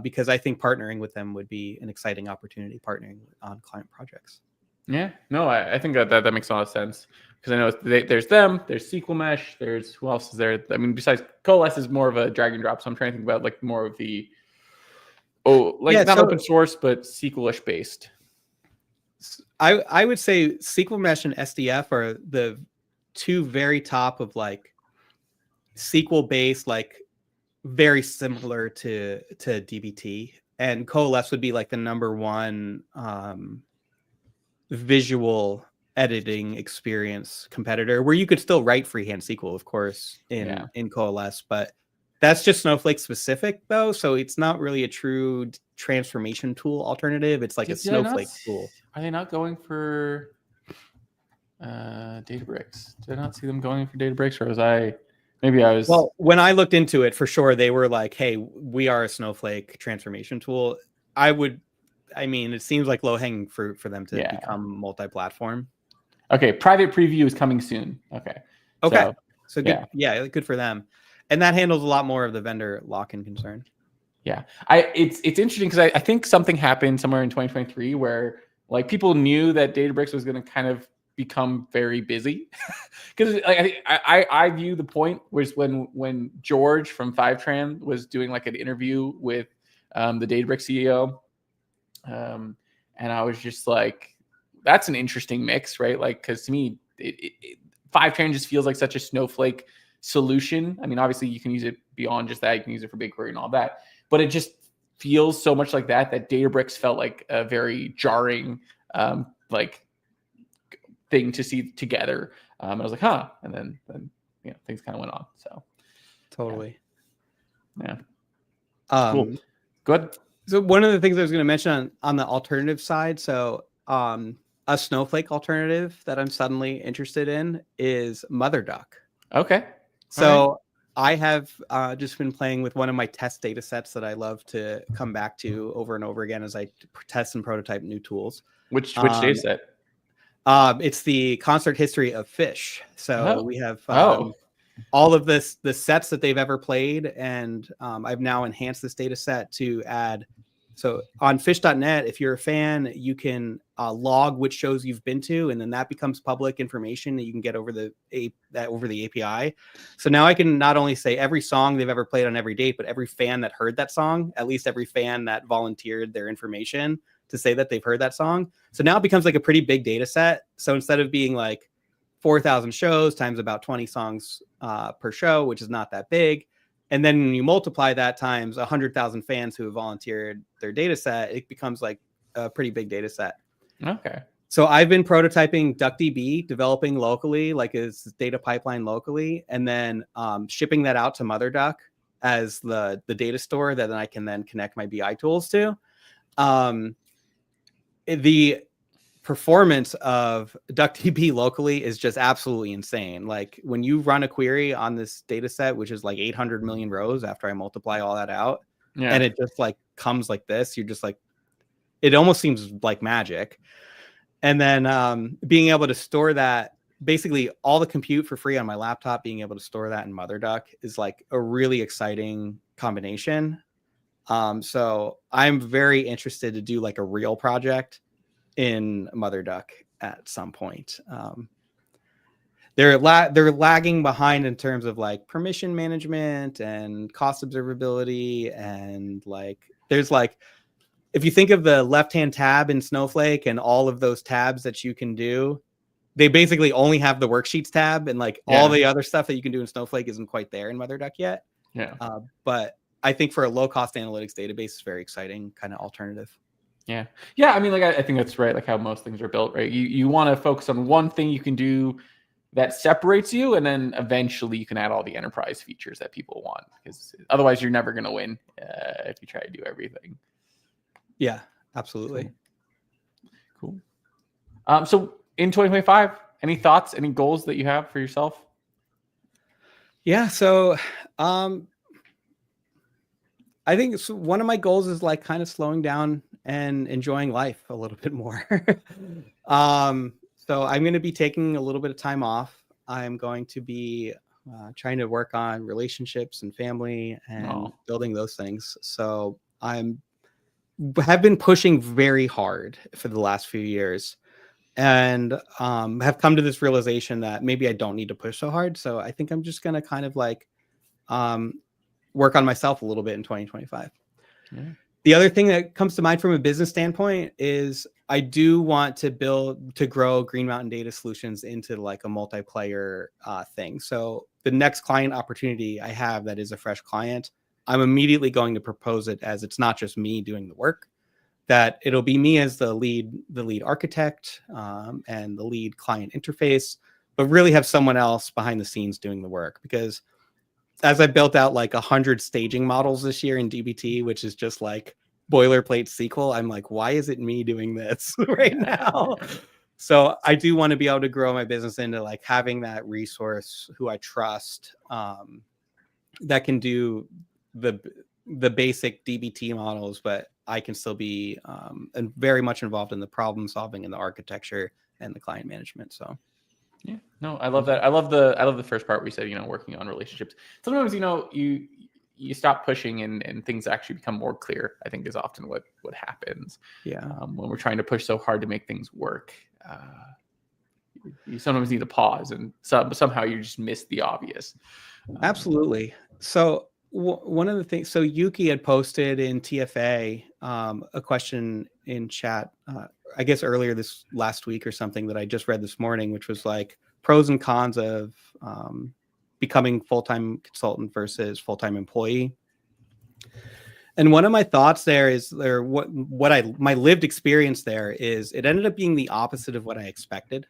because I think partnering with them would be an exciting opportunity, partnering on client projects. Yeah, no, I think that makes a lot of sense because I know there's them, there's SQL Mesh, there's who else is there? I mean, besides Coalesce is more of a drag and drop, so I'm trying to think about like more of the not open source but SQL-ish based. I would say SQL Mesh and SDF are the two very top of like SQL based, like very similar to DBT, and Coalesce would be like the number one visual editing experience competitor, where you could still write freehand SQL, of course, in Coalesce, but that's just Snowflake specific though, so it's not really a true transformation tool alternative. It's like a Snowflake tool. Are they not going for Databricks? Did I not see them going for Databricks, or was I? Maybe I was. Well, when I looked into it, for sure, they were like, "Hey, we are a Snowflake transformation tool." I mean, it seems like low-hanging fruit for them to become multi-platform. Okay, private preview is coming soon. Okay. So good, good for them. And that handles a lot more of the vendor lock-in concern. Yeah, it's interesting because I think something happened somewhere in 2023 where like people knew that Databricks was going to kind of become very busy because I view the point was when George from Fivetran was doing like an interview with the Databricks CEO, and I was just like, that's an interesting mix, right? Like, because to me, Fivetran just feels like such a Snowflake solution. I mean, obviously you can use it beyond just that. You can use it for BigQuery and all that, but it just feels so much like that Databricks felt like a very jarring, like thing to see together. I was like, huh. And then things kind of went on. So totally. Yeah. Cool. Good. So one of the things I was going to mention on the alternative side. So, a Snowflake alternative that I'm suddenly interested in is MotherDuck. Okay. So I have just been playing with one of my test data sets that I love to come back to over and over again as I test and prototype new tools. Which data set? It's the concert history of Fish. So we have all of the sets that they've ever played, and I've now enhanced this data set to add. So on fish.net, if you're a fan, you can log which shows you've been to, and then that becomes public information that you can get over the API. So now I can not only say every song they've ever played on every date, but every fan that heard that song, at least every fan that volunteered their information to say that they've heard that song. So now it becomes like a pretty big data set. So instead of being like 4,000 shows times about 20 songs per show, which is not that big, and then when you multiply that times 100,000 fans who have volunteered their data set, it becomes like a pretty big data set. Okay. So I've been prototyping DuckDB, developing locally, like its data pipeline locally, and then shipping that out to MotherDuck as the data store that I can then connect my BI tools to. The performance of DuckDB locally is just absolutely insane. Like when you run a query on this data set, which is like 800 million rows after I multiply all that out, and it just like comes like this, you're just like, it almost seems like magic. And then being able to store that, basically all the compute for free on my laptop, being able to store that in MotherDuck is like a really exciting combination. So I'm very interested to do like a real project in MotherDuck at some point. They're lagging behind in terms of like permission management and cost observability, and like there's like, if you think of the left-hand tab in Snowflake and all of those tabs that you can do, they basically only have the worksheets tab, and like all the other stuff that you can do in Snowflake isn't quite there in MotherDuck yet. But I think for a low-cost analytics database, it's very exciting kind of alternative. Yeah. I mean, like I think that's right. Like how most things are built, right? You want to focus on one thing you can do that separates you, and then eventually you can add all the enterprise features that people want. Because otherwise, you're never going to win if you try to do everything. Yeah, absolutely. Cool. So in 2025, any thoughts, any goals that you have for yourself? Yeah. So I think one of my goals is like kind of slowing down and enjoying life a little bit more. So I'm going to be taking a little bit of time off. I'm going to be trying to work on relationships and family and building those things. So have been pushing very hard for the last few years, and have come to this realization that maybe I don't need to push so hard. So I think I'm just going to kind of like work on myself a little bit in 2025. Yeah. The other thing that comes to mind from a business standpoint is I do want to grow Green Mountain Data Solutions into like a multiplayer thing. So the next client opportunity I have that is a fresh client, I'm immediately going to propose it as it's not just me doing the work, that it'll be me as the lead architect and the lead client interface, but really have someone else behind the scenes doing the work. Because as I built out like 100 staging models this year in DBT, which is just like boilerplate SQL, I'm like, why is it me doing this right now? So I do want to be able to grow my business into like having that resource who I trust that can do the basic DBT models, but I can still be and very much involved in the problem solving and the architecture and the client management. So yeah, no, I love that. I love the first part where you said, working on relationships. Sometimes, you stop pushing and things actually become more clear, I think is often what happens. Yeah. When we're trying to push so hard to make things work, you sometimes need to pause, and somehow you just miss the obvious. Absolutely. So one of the things, so Yuki had posted in TFA a question in chat, I guess earlier this last week or something, that I just read this morning, which was like pros and cons of becoming full-time consultant versus full-time employee. And one of my thoughts there is my lived experience there is it ended up being the opposite of what I expected.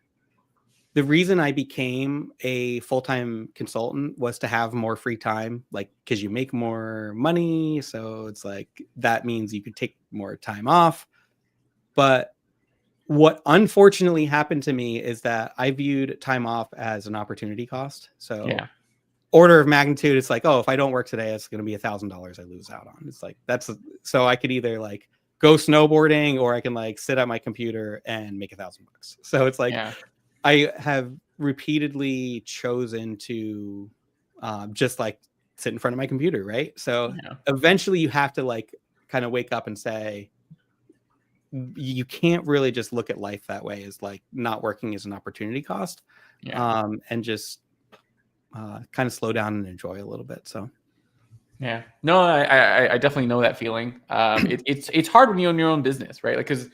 The reason I became a full-time consultant was to have more free time, like, because you make more money. So it's like, that means you could take more time off. But what unfortunately happened to me is that I viewed time off as an opportunity cost. So order of magnitude, it's like, oh, if I don't work today, it's going to be $1,000 I lose out on. It's like, so I could either like go snowboarding, or I can like sit at my computer and make $1,000. So it's like, I have repeatedly chosen to just like sit in front of my computer, right? So eventually you have to like kind of wake up and say, you can't really just look at life that way, as like not working is an opportunity cost, and just kind of slow down and enjoy a little bit. So yeah, no, I definitely know that feeling. It's hard when you own your own business, right? Like, because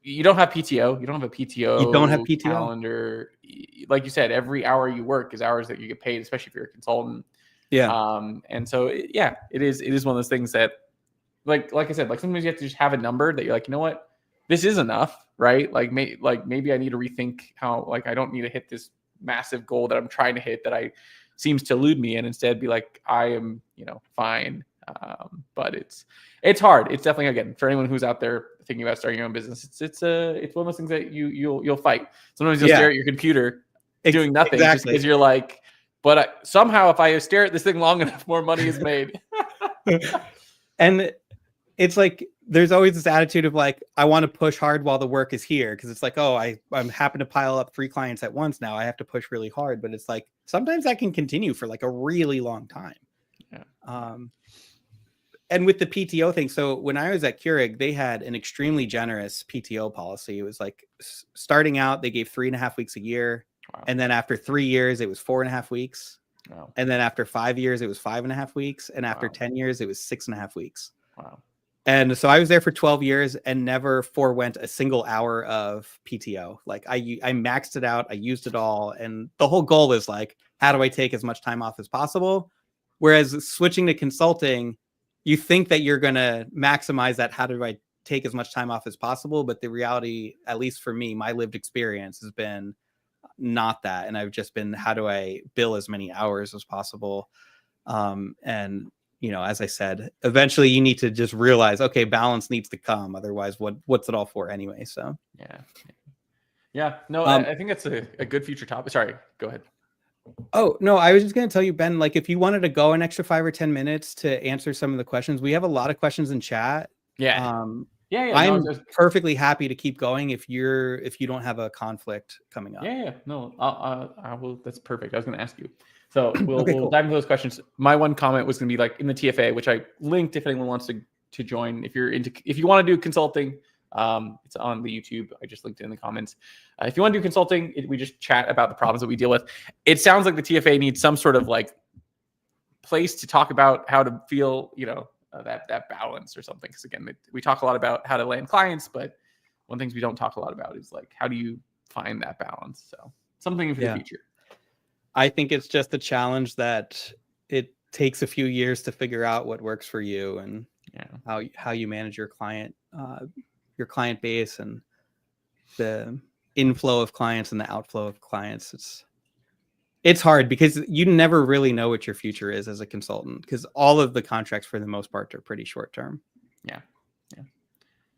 you don't have PTO. You don't have a PTO. You don't have PTO calendar. Like you said, every hour you work is hours that you get paid, especially if you're a consultant. Yeah. And so it is one of those things that, like I said, like sometimes you have to just have a number that you're like, you know what, this is enough, right? Like maybe I need to rethink how, like, I don't need to hit this massive goal that I'm trying to hit that seems to elude me, and instead be like, I am, fine But it's hard. It's definitely, again, for anyone who's out there thinking about starting your own business, it's one of those things that you'll fight. Sometimes you'll stare at your computer doing nothing just because you're like, but somehow if I stare at this thing long enough, more money is made. And it's like there's always this attitude of like, I want to push hard while the work is here, because it's like, oh, I'm happen to pile up 3 clients at once now, I have to push really hard. But it's like sometimes that can continue for like a really long time. And with the PTO thing, so when I was at Keurig, they had an extremely generous PTO policy. It was like starting out, they gave 3.5 weeks a year. Wow. And then after 3 years, it was 4.5 weeks. Wow. And then after 5 years, it was 5.5 weeks. And after 10 years, it was 6.5 weeks. Wow. And so I was there for 12 years and never forewent a single hour of PTO. Like I maxed it out. I used it all. And the whole goal is like, how do I take as much time off as possible? Whereas switching to consulting, you think that you're going to maximize that. How do I take as much time off as possible? But the reality, at least for me, my lived experience has been not that. And I've just been, how do I bill as many hours as possible? And, you know, as I said, eventually you need to just realize, okay, balance needs to come. Otherwise, what's it all for anyway? So, yeah. No, I think that's a good future topic. Sorry, go ahead. Oh, no, I was just going to tell you, Ben, like if you wanted to go an extra 5 or 10 minutes to answer some of the questions, we have a lot of questions in chat. I'm perfectly happy to keep going if you don't have a conflict coming up. No, I will. That's perfect. I was going to ask you. So we'll dive into those questions. My one comment was going to be like in the TFA, which I linked if anyone wants to join. If you want to do consulting, it's on the YouTube. I just linked it in the comments. If you want to do consulting, we just chat about the problems that we deal with. It sounds like the TFA needs some sort of like place to talk about how to feel, that balance or something. Because again, we talk a lot about how to land clients, but one of the things we don't talk a lot about is like, how do you find that balance? So something for the future. I think it's just a challenge that it takes a few years to figure out what works for you and how you manage your client base and the inflow of clients and the outflow of clients. It's hard because you never really know what your future is as a consultant, because all of the contracts for the most part are pretty short term. Yeah.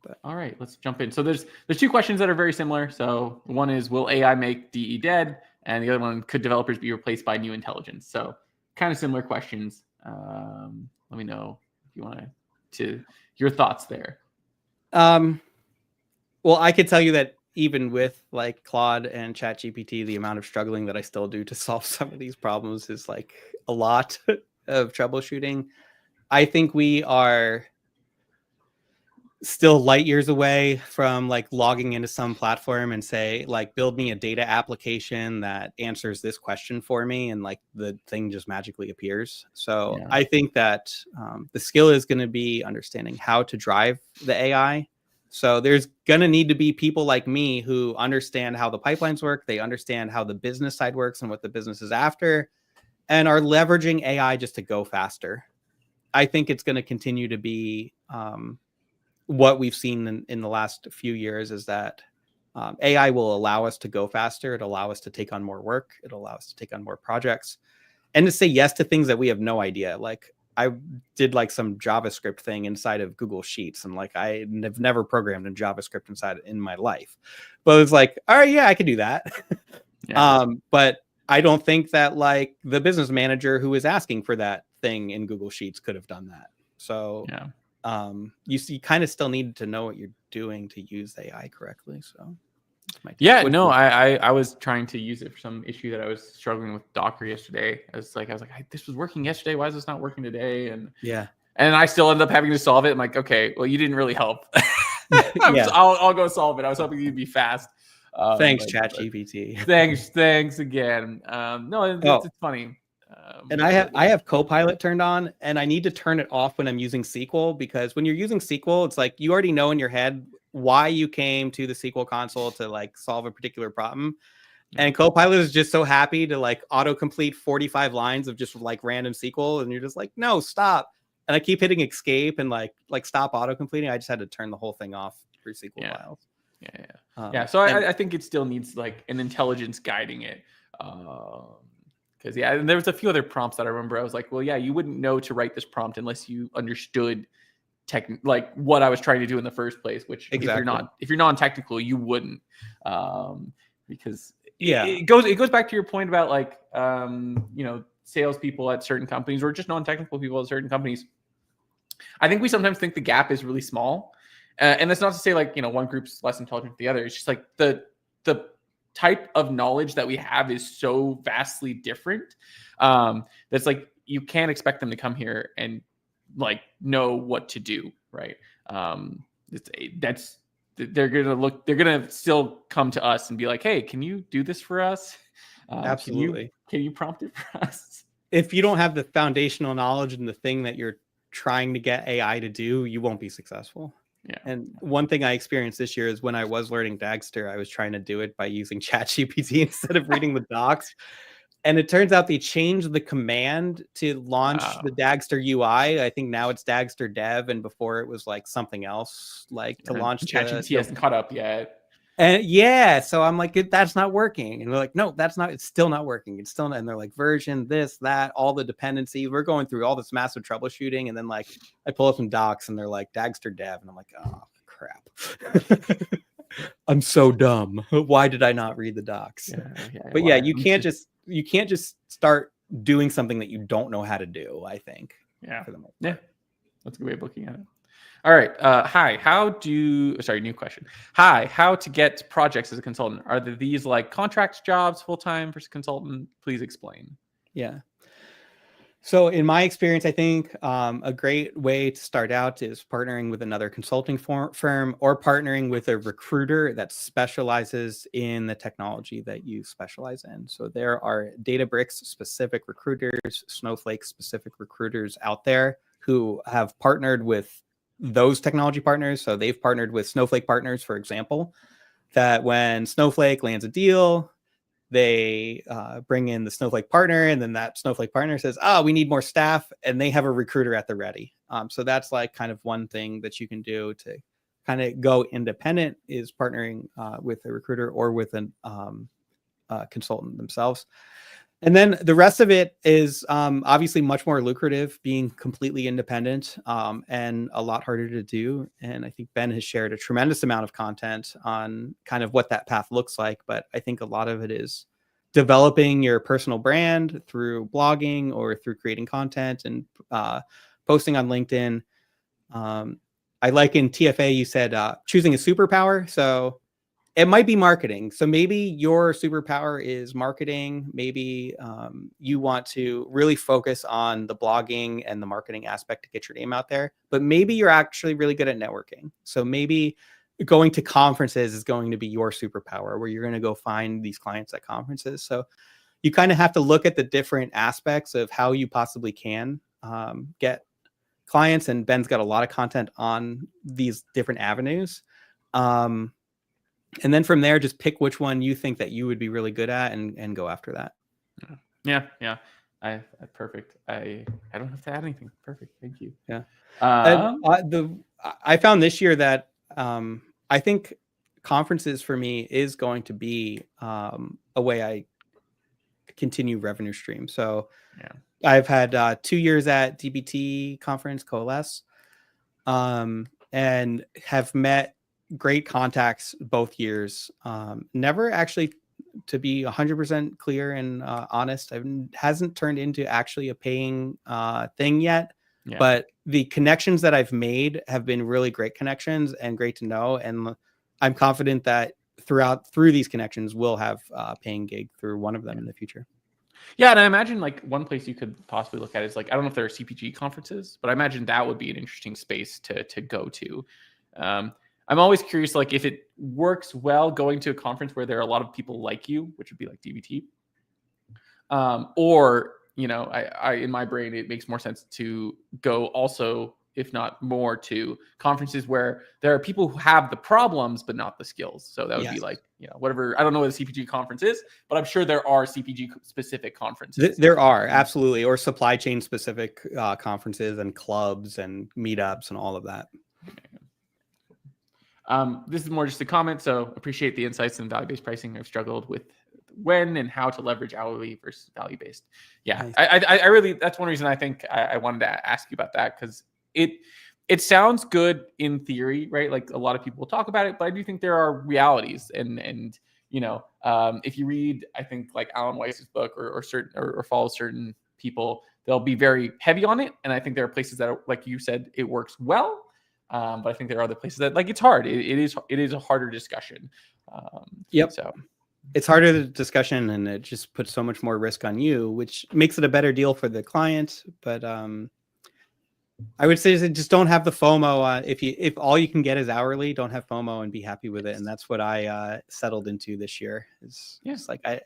But all right, let's jump in. So there's 2 questions that are very similar. So one is, will AI make DE dead? And the other one, could developers be replaced by new intelligence? So kind of similar questions. Let me know if you want to your thoughts there. Well, I could tell you that even with like Claude and ChatGPT, the amount of struggling that I still do to solve some of these problems is like a lot of troubleshooting. I think we are still light years away from like logging into some platform and say, like, build me a data application that answers this question for me. And like the thing just magically appears. So I think that the skill is going to be understanding how to drive the AI. So there's going to need to be people like me who understand how the pipelines work. They understand how the business side works and what the business is after, and are leveraging AI just to go faster. I think it's going to continue to be what we've seen in the last few years is that AI will allow us to go faster. It'll allow us to take on more work. It'll allow us to take on more projects and to say yes to things that we have no idea. Like I did like some JavaScript thing inside of Google Sheets, and like I have never programmed in JavaScript in my life, but it's like, all right, yeah, I could do that. But I don't think that like the business manager who was asking for that thing in Google Sheets could have done that. So you kind of still need to know what you're doing to use AI correctly. So I was trying to use it for some issue that I was struggling with Docker yesterday. I was like, this was working yesterday. Why is this not working today? And I still ended up having to solve it. I'm like, okay, well, you didn't really help. I'll go solve it. I was hoping you'd be fast. Thanks, ChatGPT. Thanks again. It's funny. And I have Copilot turned on, and I need to turn it off when I'm using SQL, because when you're using SQL, it's like you already know in your head why you came to the SQL console to like solve a particular problem. And Copilot is just so happy to like autocomplete 45 lines of just like random SQL, and you're just like, no, stop. And I keep hitting escape and like stop autocompleting. I just had to turn the whole thing off for SQL files. So I think it still needs like an intelligence guiding it. Because yeah, and there was a few other prompts that I remember. I was like, well, yeah, you wouldn't know to write this prompt unless you understood like what I was trying to do in the first place. Which Exactly. if you're non-technical, you wouldn't, because Yeah. it goes back to your point about like salespeople at certain companies or just non-technical people at certain companies. I think we sometimes think the gap is really small, and that's not to say like one group's less intelligent than the other. It's just like the type of knowledge that we have is so vastly different, that's like you can't expect them to come here and like know what to do, right? They're gonna still come to us and be like, hey, can you do this for us? Absolutely. Can you prompt it for us? If you don't have the foundational knowledge and the thing that you're trying to get AI to do, you won't be successful. Yeah. And one thing I experienced this year is when I was learning Dagster, I was trying to do it by using ChatGPT instead of reading the docs. And it turns out they changed the command to launch the Dagster UI. I think now it's Dagster Dev, and before it was like something else, like to launch ChatGPT hasn't caught up yet. And yeah, so I'm like, that's not working. And we're like, no, it's still not working. It's still not. And they're like, version, this, that, all the dependencies. We're going through all this massive troubleshooting. And then like, I pull up some docs and they're like, Dagster Dev. And I'm like, oh, crap. I'm so dumb. Why did I not read the docs? But yeah, you can't just start doing something that you don't know how to do, I think. Yeah. For the most part. Yeah. That's a good way of looking at it. All right. New question. Hi, how to get projects as a consultant? Are these like contract jobs, full-time versus consultant? Please explain. Yeah. So in my experience, I think a great way to start out is partnering with another consulting firm or partnering with a recruiter that specializes in the technology that you specialize in. So there are Databricks specific recruiters, Snowflake specific recruiters out there who have partnered with those technology partners. So they've partnered with Snowflake partners, for example, that when Snowflake lands a deal, they bring in the Snowflake partner, and then that Snowflake partner says, oh, we need more staff, and they have a recruiter at the ready. So that's like kind of one thing that you can do to kind of go independent, is partnering with a recruiter or with a consultant themselves. And then the rest of it is obviously much more lucrative, being completely independent, and a lot harder to do. And I think Ben has shared a tremendous amount of content on kind of what that path looks like. But I think a lot of it is developing your personal brand through blogging or through creating content and posting on LinkedIn. I like in TFA, you said choosing a superpower. So it might be marketing. So maybe your superpower is marketing. Maybe you want to really focus on the blogging and the marketing aspect to get your name out there. But maybe you're actually really good at networking. So maybe going to conferences is going to be your superpower, where you're going to go find these clients at conferences. So you kind of have to look at the different aspects of how you possibly can get clients. And Ben's got a lot of content on these different avenues. And then from there, just pick which one you think that you would be really good at and go after that. Yeah. Perfect. I don't have to add anything. Perfect. Thank you. Yeah. I found this year that I think conferences for me is going to be a way I continue revenue stream. So I've had 2 years at DBT conference, Coalesce, and have met great contacts both years. Never actually, to be 100% clear and honest, hasn't turned into actually a paying thing yet. Yeah. But the connections that I've made have been really great connections and great to know. And I'm confident that through these connections, we'll have a paying gig through one of them in the future. Yeah, and I imagine like one place you could possibly look at is like, I don't know if there are CPG conferences, but I imagine that would be an interesting space to go to. I'm always curious, like if it works well going to a conference where there are a lot of people like you, which would be like DBT, or I in my brain it makes more sense to go also, if not more, to conferences where there are people who have the problems but not the skills. So that would be like whatever. I don't know what a CPG conference is, but I'm sure there are CPG specific conferences. There are, absolutely, or supply chain specific conferences and clubs and meetups and all of that. This is more just a comment, so appreciate the insights and value-based pricing. I've struggled with when and how to leverage hourly versus value based. Yeah, Nice. I really, that's one reason I think I wanted to ask you about that, because it sounds good in theory, right? Like a lot of people talk about it, but I do think there are realities, and if you read, I think like Alan Weiss's book or follow certain people, they'll be very heavy on it. And I think there are places that, like you said, it works well. But I think there are other places that, like, it's hard. It is a harder discussion. Yep. So it's harder the discussion, and it just puts so much more risk on you, which makes it a better deal for the client. But I would say just don't have the FOMO. If all you can get is hourly, don't have FOMO and be happy with it. And that's what I settled into this year. It's just I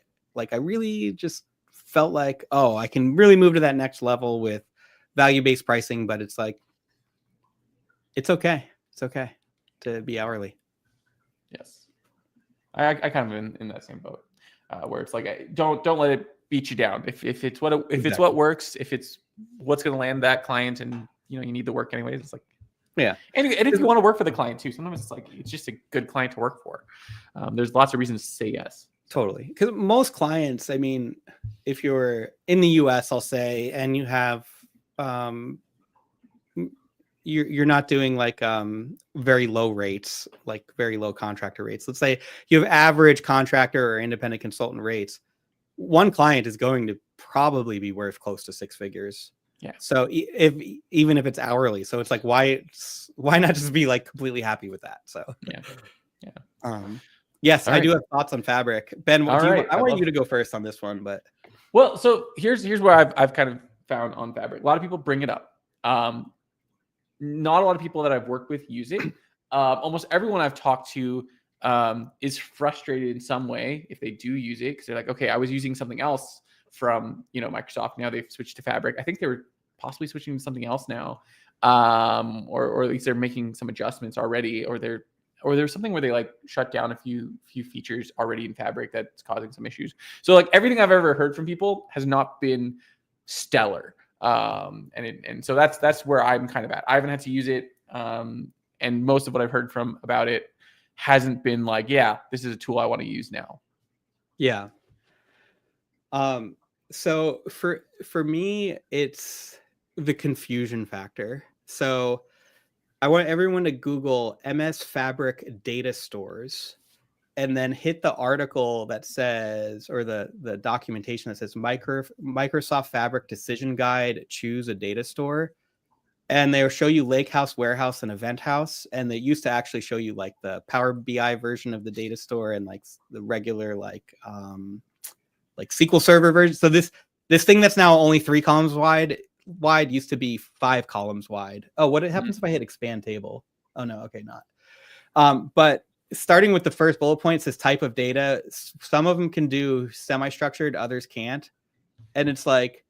really just felt like, oh, I can really move to that next level with value-based pricing, but it's like, it's okay. It's okay to be hourly. Yes. I kind of in that same boat, where it's like, don't let it beat you down. If it's what works, if it's what's going to land that client, and you need the work anyways, it's like, yeah. And if you want to work for the client too, sometimes it's like, it's just a good client to work for. There's lots of reasons to say yes. Totally. Because most clients, I mean, if you're in the US, I'll say, and you have, you're not doing like very low rates, like very low contractor rates. Let's say you have average contractor or independent consultant rates. One client is going to probably be worth close to 6 figures. Yeah. So even if it's hourly, so it's like, why not just be like completely happy with that? So yeah. Yes, All I right. do have thoughts on Fabric. Ben, I want you to go first on this one, but well, so here's where I've kind of found on Fabric. A lot of people bring it up. Not a lot of people that I've worked with use it. Almost everyone I've talked to is frustrated in some way if they do use it, because they're like, okay, I was using something else from Microsoft. Now they've switched to Fabric. I think they were possibly switching to something else now, or at least they're making some adjustments already, or there's something where they like shut down a few features already in Fabric that's causing some issues. So like everything I've ever heard from people has not been stellar. And so that's where I'm kind of at. I haven't had to use it. And most of what I've heard about it hasn't been like, yeah, this is a tool I want to use now. Yeah. So for me, it's the confusion factor. So I want everyone to Google MS Fabric data stores, and then hit the article that says, or the documentation that says Microsoft Fabric Decision Guide, choose a data store. And they'll show you Lakehouse, Warehouse, and Event House. And they used to actually show you like the Power BI version of the data store and like the regular like SQL Server version. So this thing that's now only 3 columns wide used to be 5 columns wide. Oh, what happens if I hit expand table? Oh no, okay, not. But starting with the first bullet point, says type of data. Some of them can do semi-structured, others can't. And it's like,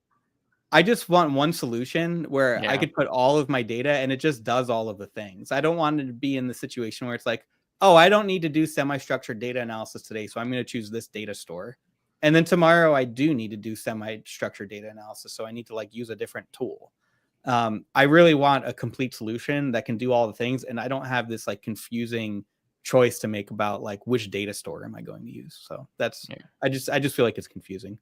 I just want one solution where I could put all of my data and it just does all of the things. I don't want it to be in the situation where it's like, oh, I don't need to do semi-structured data analysis today, so I'm going to choose this data store. And then tomorrow I do need to do semi-structured data analysis, so I need to like use a different tool. I really want a complete solution that can do all the things, and I don't have this like confusing choice to make about like which data store am I going to use. So that's I just feel like it's confusing.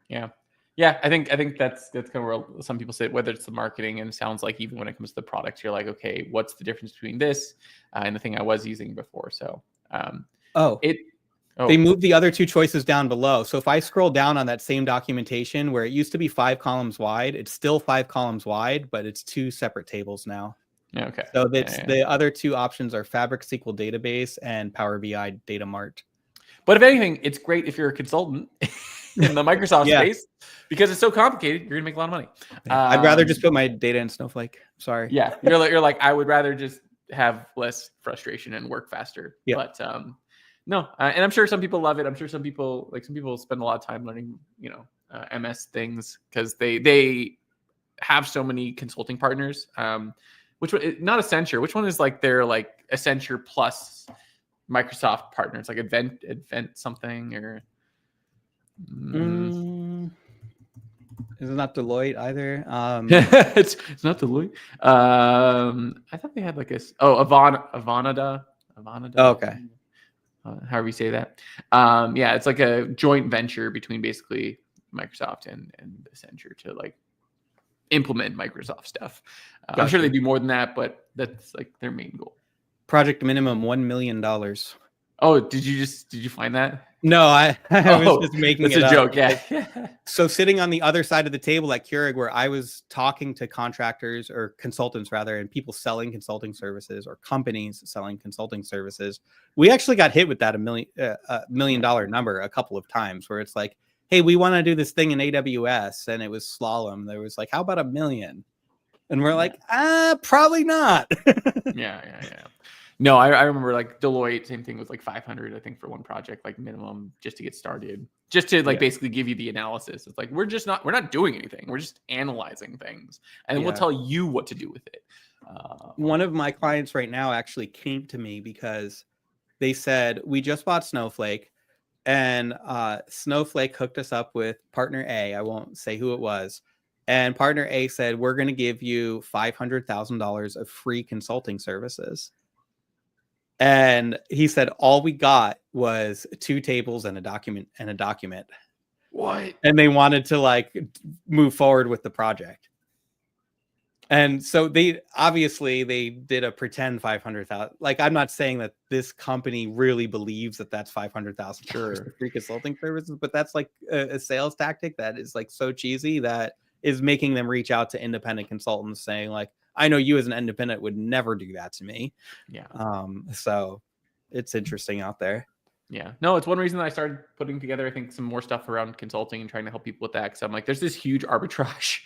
Yeah, I think that's kind of where some people say, whether it's the marketing, and it sounds like even when it comes to the products, you're like, okay, what's the difference between this and the thing I was using before? So they moved the other 2 choices down below. So if I scroll down on that same documentation where it used to be 5 columns wide, it's still 5 columns wide, but it's 2 separate tables now. Okay. So the other 2 options are Fabric SQL Database and Power BI Data Mart. But if anything, it's great if you're a consultant in the Microsoft space, because it's so complicated. You're gonna make a lot of money. I'd rather just put my data in Snowflake. Sorry. Yeah, you're like I would rather just have less frustration and work faster. Yeah. But no, and I'm sure some people love it. I'm sure some people spend a lot of time learning, MS things, because they have so many consulting partners. Which one? Not Accenture. Which one is like their like Accenture plus Microsoft partners, like Event something, or is it not Deloitte either? it's not Deloitte. I thought they had like Avanada. Oh, okay. however you say that. Yeah, it's like a joint venture between basically Microsoft and Accenture to like implement Microsoft stuff. I'm sure they do more than that, but that's like their main goal. Project minimum $1 million. Oh, did you find that? No, I was just making that's it a up. joke. Yeah. So sitting on the other side of the table at Keurig, where I was talking to contractors or consultants rather, and people selling consulting services or companies selling consulting services, we actually got hit with that $1 million number a couple of times, where it's like, hey, we want to do this thing in AWS, and it was slalom. There was like, how about $1 million? And we're like, probably not. Yeah. No, I remember like Deloitte, same thing, was like 500, I think, for one project, like minimum, just to get started, just to like basically give you the analysis. It's like, we're not doing anything. We're just analyzing things, and then we'll tell you what to do with it. One of my clients right now actually came to me because they said, we just bought Snowflake, and Snowflake hooked us up with partner A. I won't say who it was. And partner A said, we're going to give you $500,000 of free consulting services. And he said, all we got was 2 tables and a document. What? And they wanted to like move forward with the project. And so they did a pretend 500,000. Like, I'm not saying that this company really believes that that's 500,000 for free consulting services, but that's like a sales tactic that is like so cheesy that is making them reach out to independent consultants saying like, I know you as an independent would never do that to me. Yeah. So it's interesting out there. Yeah. No, it's one reason that I started putting together, I think, some more stuff around consulting and trying to help people with that. Cause I'm like, there's this huge arbitrage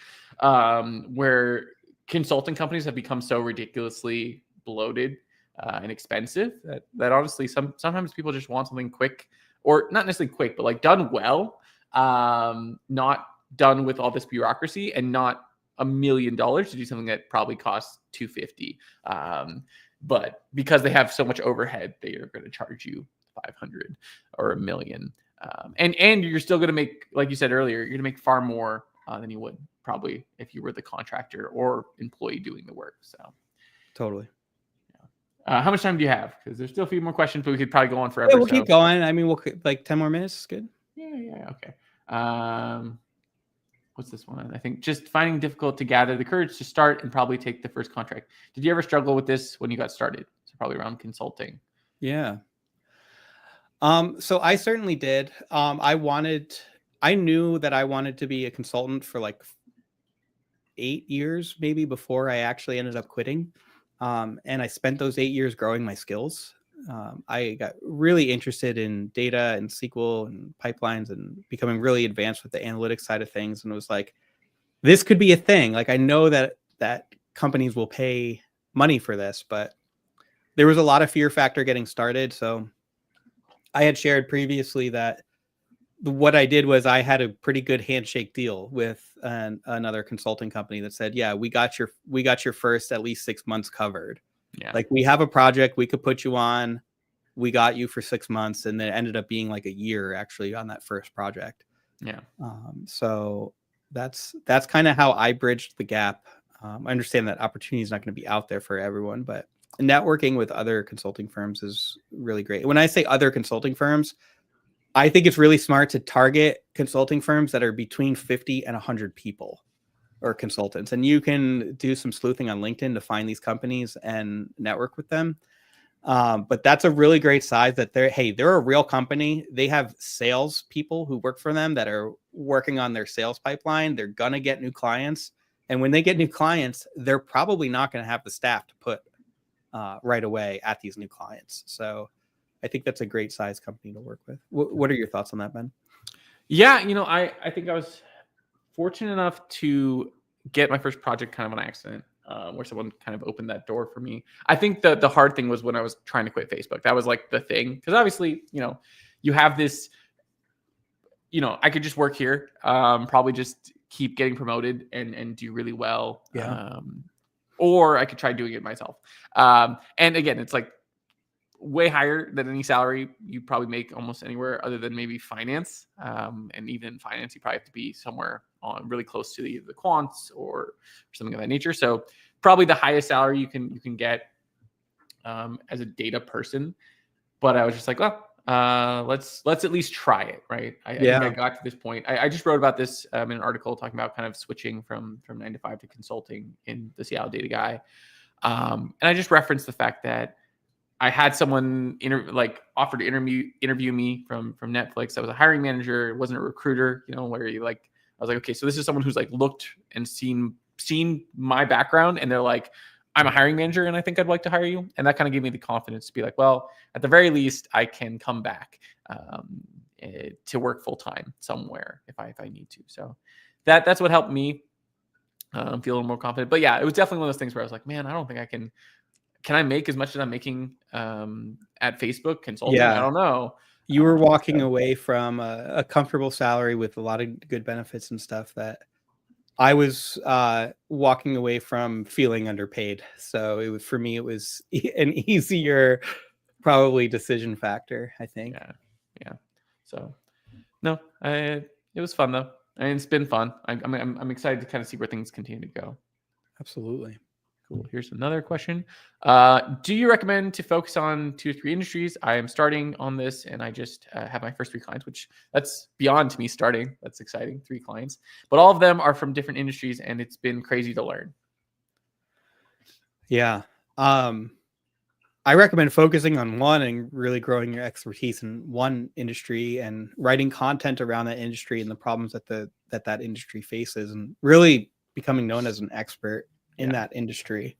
where consulting companies have become so ridiculously bloated and expensive that honestly, sometimes people just want something quick, or not necessarily quick, but like done well, not done with all this bureaucracy, and not $1 million to do something that probably costs $250. But because they have so much overhead, they are going to charge you 500 or $1 million. And you're still going to make, like you said earlier, you're going to make far more than you would probably if you were the contractor or employee doing the work. So totally. How much time do you have? Because there's still a few more questions, but we could probably go on forever. Yeah, we'll keep going. I mean, we'll like 10 more minutes is good. Yeah. Okay. What's this one? I think just finding difficult to gather the courage to start and probably take the first contract. Did you ever struggle with this when you got started? So probably around consulting. Yeah. So I certainly did. I knew that I wanted to be a consultant for like 8 years, maybe, before I actually ended up quitting. And I spent those 8 years growing my skills. I got really interested in data and SQL and pipelines and becoming really advanced with the analytics side of things. And it was like, this could be a thing. Like, I know that companies will pay money for this, but there was a lot of fear factor getting started. So I had shared previously that what I did was I had a pretty good handshake deal with another consulting company that said, yeah, we got your first at least 6 months covered. Yeah. Like, we have a project we could put you on. We got you for 6 months, and then it ended up being like a year actually on that first project. Yeah. So that's kind of how I bridged the gap. I understand that opportunity is not going to be out there for everyone, but networking with other consulting firms is really great. When I say other consulting firms, I think it's really smart to target consulting firms that are between 50 and 100 people or consultants. And you can do some sleuthing on LinkedIn to find these companies and network with them. But that's a really great size that they're a real company. They have sales people who work for them that are working on their sales pipeline. They're going to get new clients. And when they get new clients, they're probably not going to have the staff to put right away at these new clients. So I think that's a great size company to work with. What are your thoughts on that, Ben? Yeah, I think I was fortunate enough to get my first project kind of on accident, where someone kind of opened that door for me. I think the hard thing was when I was trying to quit Facebook. That was like the thing, because obviously, you have this, I could just work here, probably just keep getting promoted and do really well. Yeah. Or I could try doing it myself. And again, it's like way higher than any salary you probably make almost anywhere other than maybe finance. And even in finance, you probably have to be somewhere on really close to the quants or something of that nature. So probably the highest salary you can get as a data person. But I was just like, well, let's at least try it, right? I think I got to this point. I just wrote about this in an article talking about kind of switching from 9 to 5 to consulting in the Seattle Data Guy. And I just referenced the fact that I had someone offered to interview me from Netflix. I was a hiring manager. It wasn't a recruiter, where I was like, okay, so this is someone who's like looked and seen my background, and they're like, I'm a hiring manager and I think I'd like to hire you. And that kind of gave me the confidence to be like, well, at the very least, I can come back to work full time somewhere if I need to. So that's what helped me feel a little more confident. But yeah, it was definitely one of those things where I was like, man, I don't think I can I make as much as I'm making at Facebook consulting? I don't know. You were walking away from a comfortable salary with a lot of good benefits and stuff that I was walking away from feeling underpaid. So for me, it was an easier probably decision factor, I think. Yeah. So no, it was fun though. And it's been fun. I'm excited to kind of see where things continue to go. Absolutely. Cool. Here's another question. Do you recommend to focus on 2 or 3 industries? I am starting on this and I just have my first 3 clients, which that's beyond me starting. That's exciting. 3 clients, but all of them are from different industries and it's been crazy to learn. Yeah. I recommend focusing on one and really growing your expertise in one industry and writing content around that industry and the problems that industry faces and really becoming known as an expert in that industry.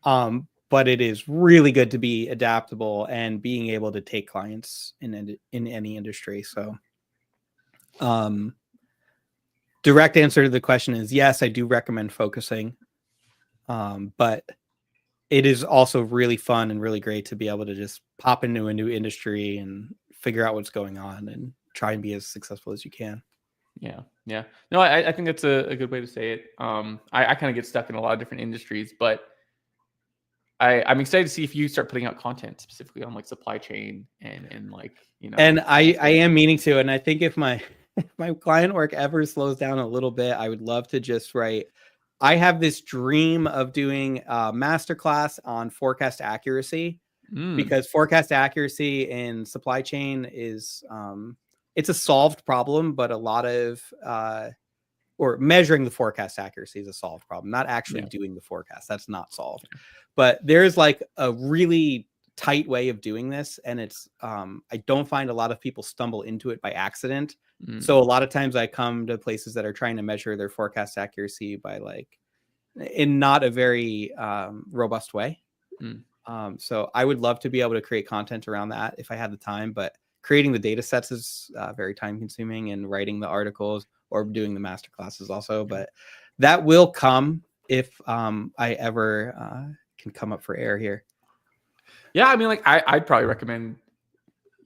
But it is really good to be adaptable and being able to take clients in any industry. So direct answer to the question is yes, I do recommend focusing. But it is also really fun and really great to be able to just pop into a new industry and figure out what's going on and try and be as successful as you can. Yeah. No, I think that's a good way to say it. I kind of get stuck in a lot of different industries, but I'm excited to see if you start putting out content specifically on like supply chain and like, And I am meaning to, and I think if my client work ever slows down a little bit, I would love to just write. I have this dream of doing a masterclass on forecast accuracy because forecast accuracy in supply chain is it's a solved problem, but a lot of or measuring the forecast accuracy is a solved problem, not actually doing the forecast. That's not solved. But there's like a really tight way of doing this. And it's I don't find a lot of people stumble into it by accident. So a lot of times I come to places that are trying to measure their forecast accuracy by like in not a very robust way. So I would love to be able to create content around that if I had the time, but creating the data sets is very time consuming and writing the articles or doing the master classes also, but that will come if I ever can come up for air here. Yeah. I mean, like I'd probably recommend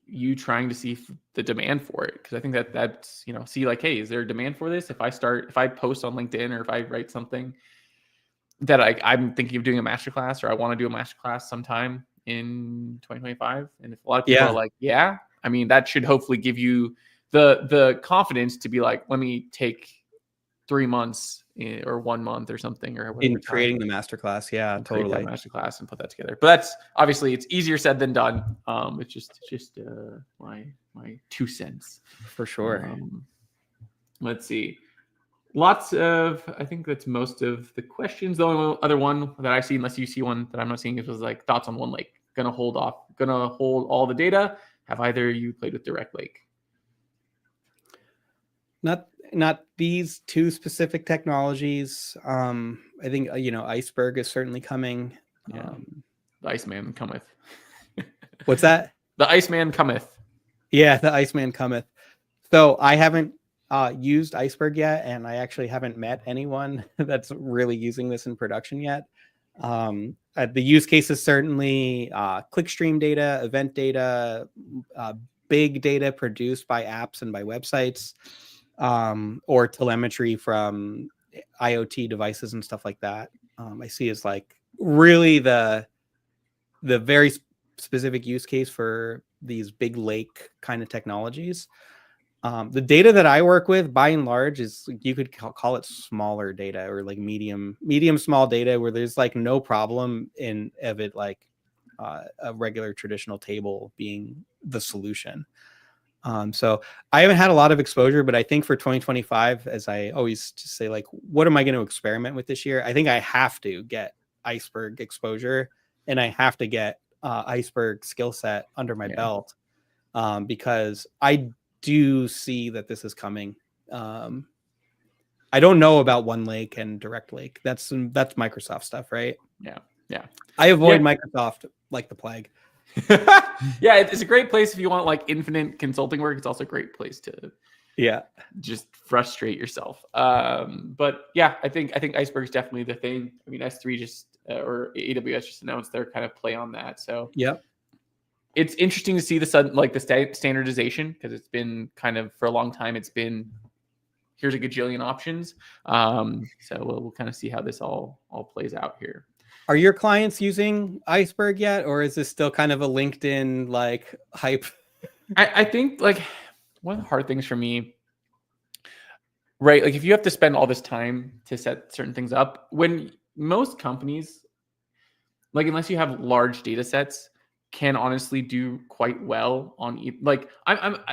you trying to see the demand for it. Cause I think that's, see like, hey, is there a demand for this? If I post on LinkedIn or if I write something that I'm thinking of doing a masterclass or I want to do a masterclass sometime in 2025. And if a lot of people are like, yeah, I mean, that should hopefully give you the confidence to be like, let me take 3 months or 1 month or something or whatever. In creating the masterclass. Yeah, totally. Masterclass and put that together. But that's obviously it's easier said than done. It's just my 2 cents. For sure. Let's see. I think that's most of the questions. The only other one that I see, unless you see one that I'm not seeing, it was like thoughts on One Lake. Gonna hold all the data. Have either you played with Direct Lake? Not these 2 specific technologies. I think Iceberg is certainly coming. The Iceman cometh. What's that? The Iceman cometh. Yeah, the Iceman cometh. So I haven't used Iceberg yet, and I actually haven't met anyone that's really using this in production yet. The use cases certainly clickstream data, event data, big data produced by apps and by websites, or telemetry from IoT devices and stuff like that. I see as like really the very specific use case for these big lake kind of technologies. The data that I work with, by and large, is you could call it smaller data or like medium small data, where there's like no problem of it like a regular traditional table being the solution. So I haven't had a lot of exposure, but I think for 2025, as I always just say, like, what am I going to experiment with this year? I think I have to get Iceberg exposure, and I have to get Iceberg skill set under my belt, because I do see that this is coming. I don't know about One Lake and Direct Lake. That's Microsoft stuff, right? Yeah. I avoid Microsoft like the plague. Yeah, it's a great place if you want like infinite consulting work. It's also a great place to just frustrate yourself. But yeah, I think Iceberg is definitely the thing. I mean, S3 just or AWS just announced their kind of play on that. So it's interesting to see the sudden like the standardization, because it's been kind of for a long time. It's been here's a gajillion options. So we'll kind of see how this all plays out here. Are your clients using Iceberg yet, or is this still kind of a LinkedIn like hype? I think like one of the hard things for me, right? Like if you have to spend all this time to set certain things up, when most companies, like unless you have large data sets, can honestly do quite well on like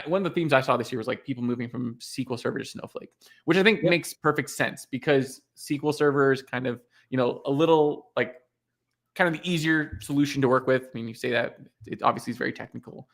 one of the themes I saw this year was like people moving from SQL Server to Snowflake, which I think makes perfect sense, because SQL Server is kind of, you know, a little like kind of the easier solution to work with. I mean, you say that it obviously is very technical.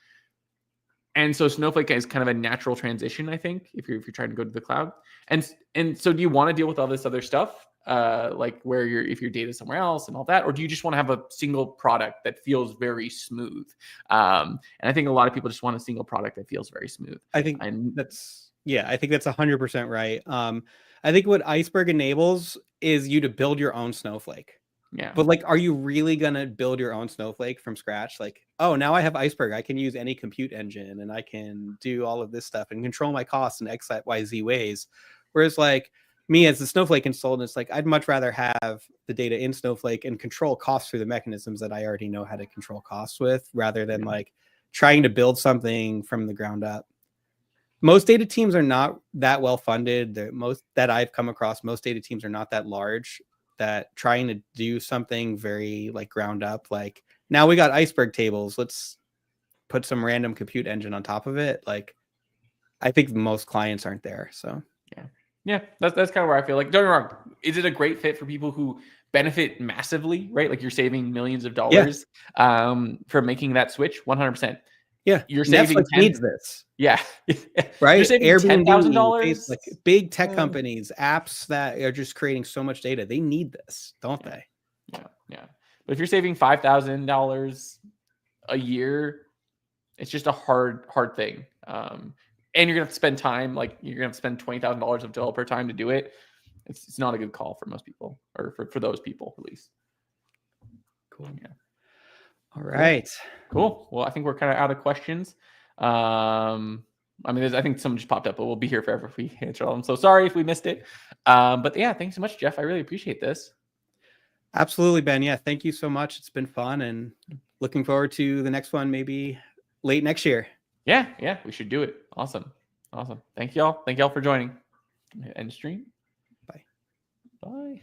And so Snowflake is kind of a natural transition, I think, if you're trying to go to the cloud. And so do you want to deal with all this other stuff? Like where if your data somewhere else and all that, or do you just want to have a single product that feels very smooth? And I think a lot of people just want a single product that feels very smooth. I think that's 100% right. I think what Iceberg enables is you to build your own Snowflake. Yeah. But like, are you really going to build your own Snowflake from scratch? Like, oh, now I have Iceberg. I can use any compute engine and I can do all of this stuff and control my costs in X, Y, Z ways. Whereas like me as the Snowflake consultant, it's like, I'd much rather have the data in Snowflake and control costs through the mechanisms that I already know how to control costs with, rather than like trying to build something from the ground up. Most data teams are not that well funded. Most that I've come across, most data teams are not that large, that trying to do something very like ground up, like now we got Iceberg tables, let's put some random compute engine on top of it. Like, I think most clients aren't there. So yeah, that's kind of where I feel like, don't get me wrong, is it a great fit for people who benefit massively, right? Like you're saving millions of dollars from making that switch. 100%. Yeah, you're saving Netflix needs this. Yeah, right. You're saving $10,000. Like big tech companies, apps that are just creating so much data, they need this, don't they? Yeah. But if you're saving $5,000 a year, it's just a hard thing. And you're gonna have to spend time, like you're gonna have to spend $20,000 of developer time to do it. It's not a good call for most people, or for those people at least. Cool. Yeah. All right. Cool. Well, I think we're kind of out of questions. I mean, I think someone just popped up, but we'll be here forever if we answer all of them. So sorry if we missed it. But yeah, thanks so much, Jeff. I really appreciate this. Absolutely, Ben. Yeah, thank you so much. It's been fun, and looking forward to the next one, maybe late next year. Yeah, we should do it. Awesome. Thank y'all for joining. End stream. Bye.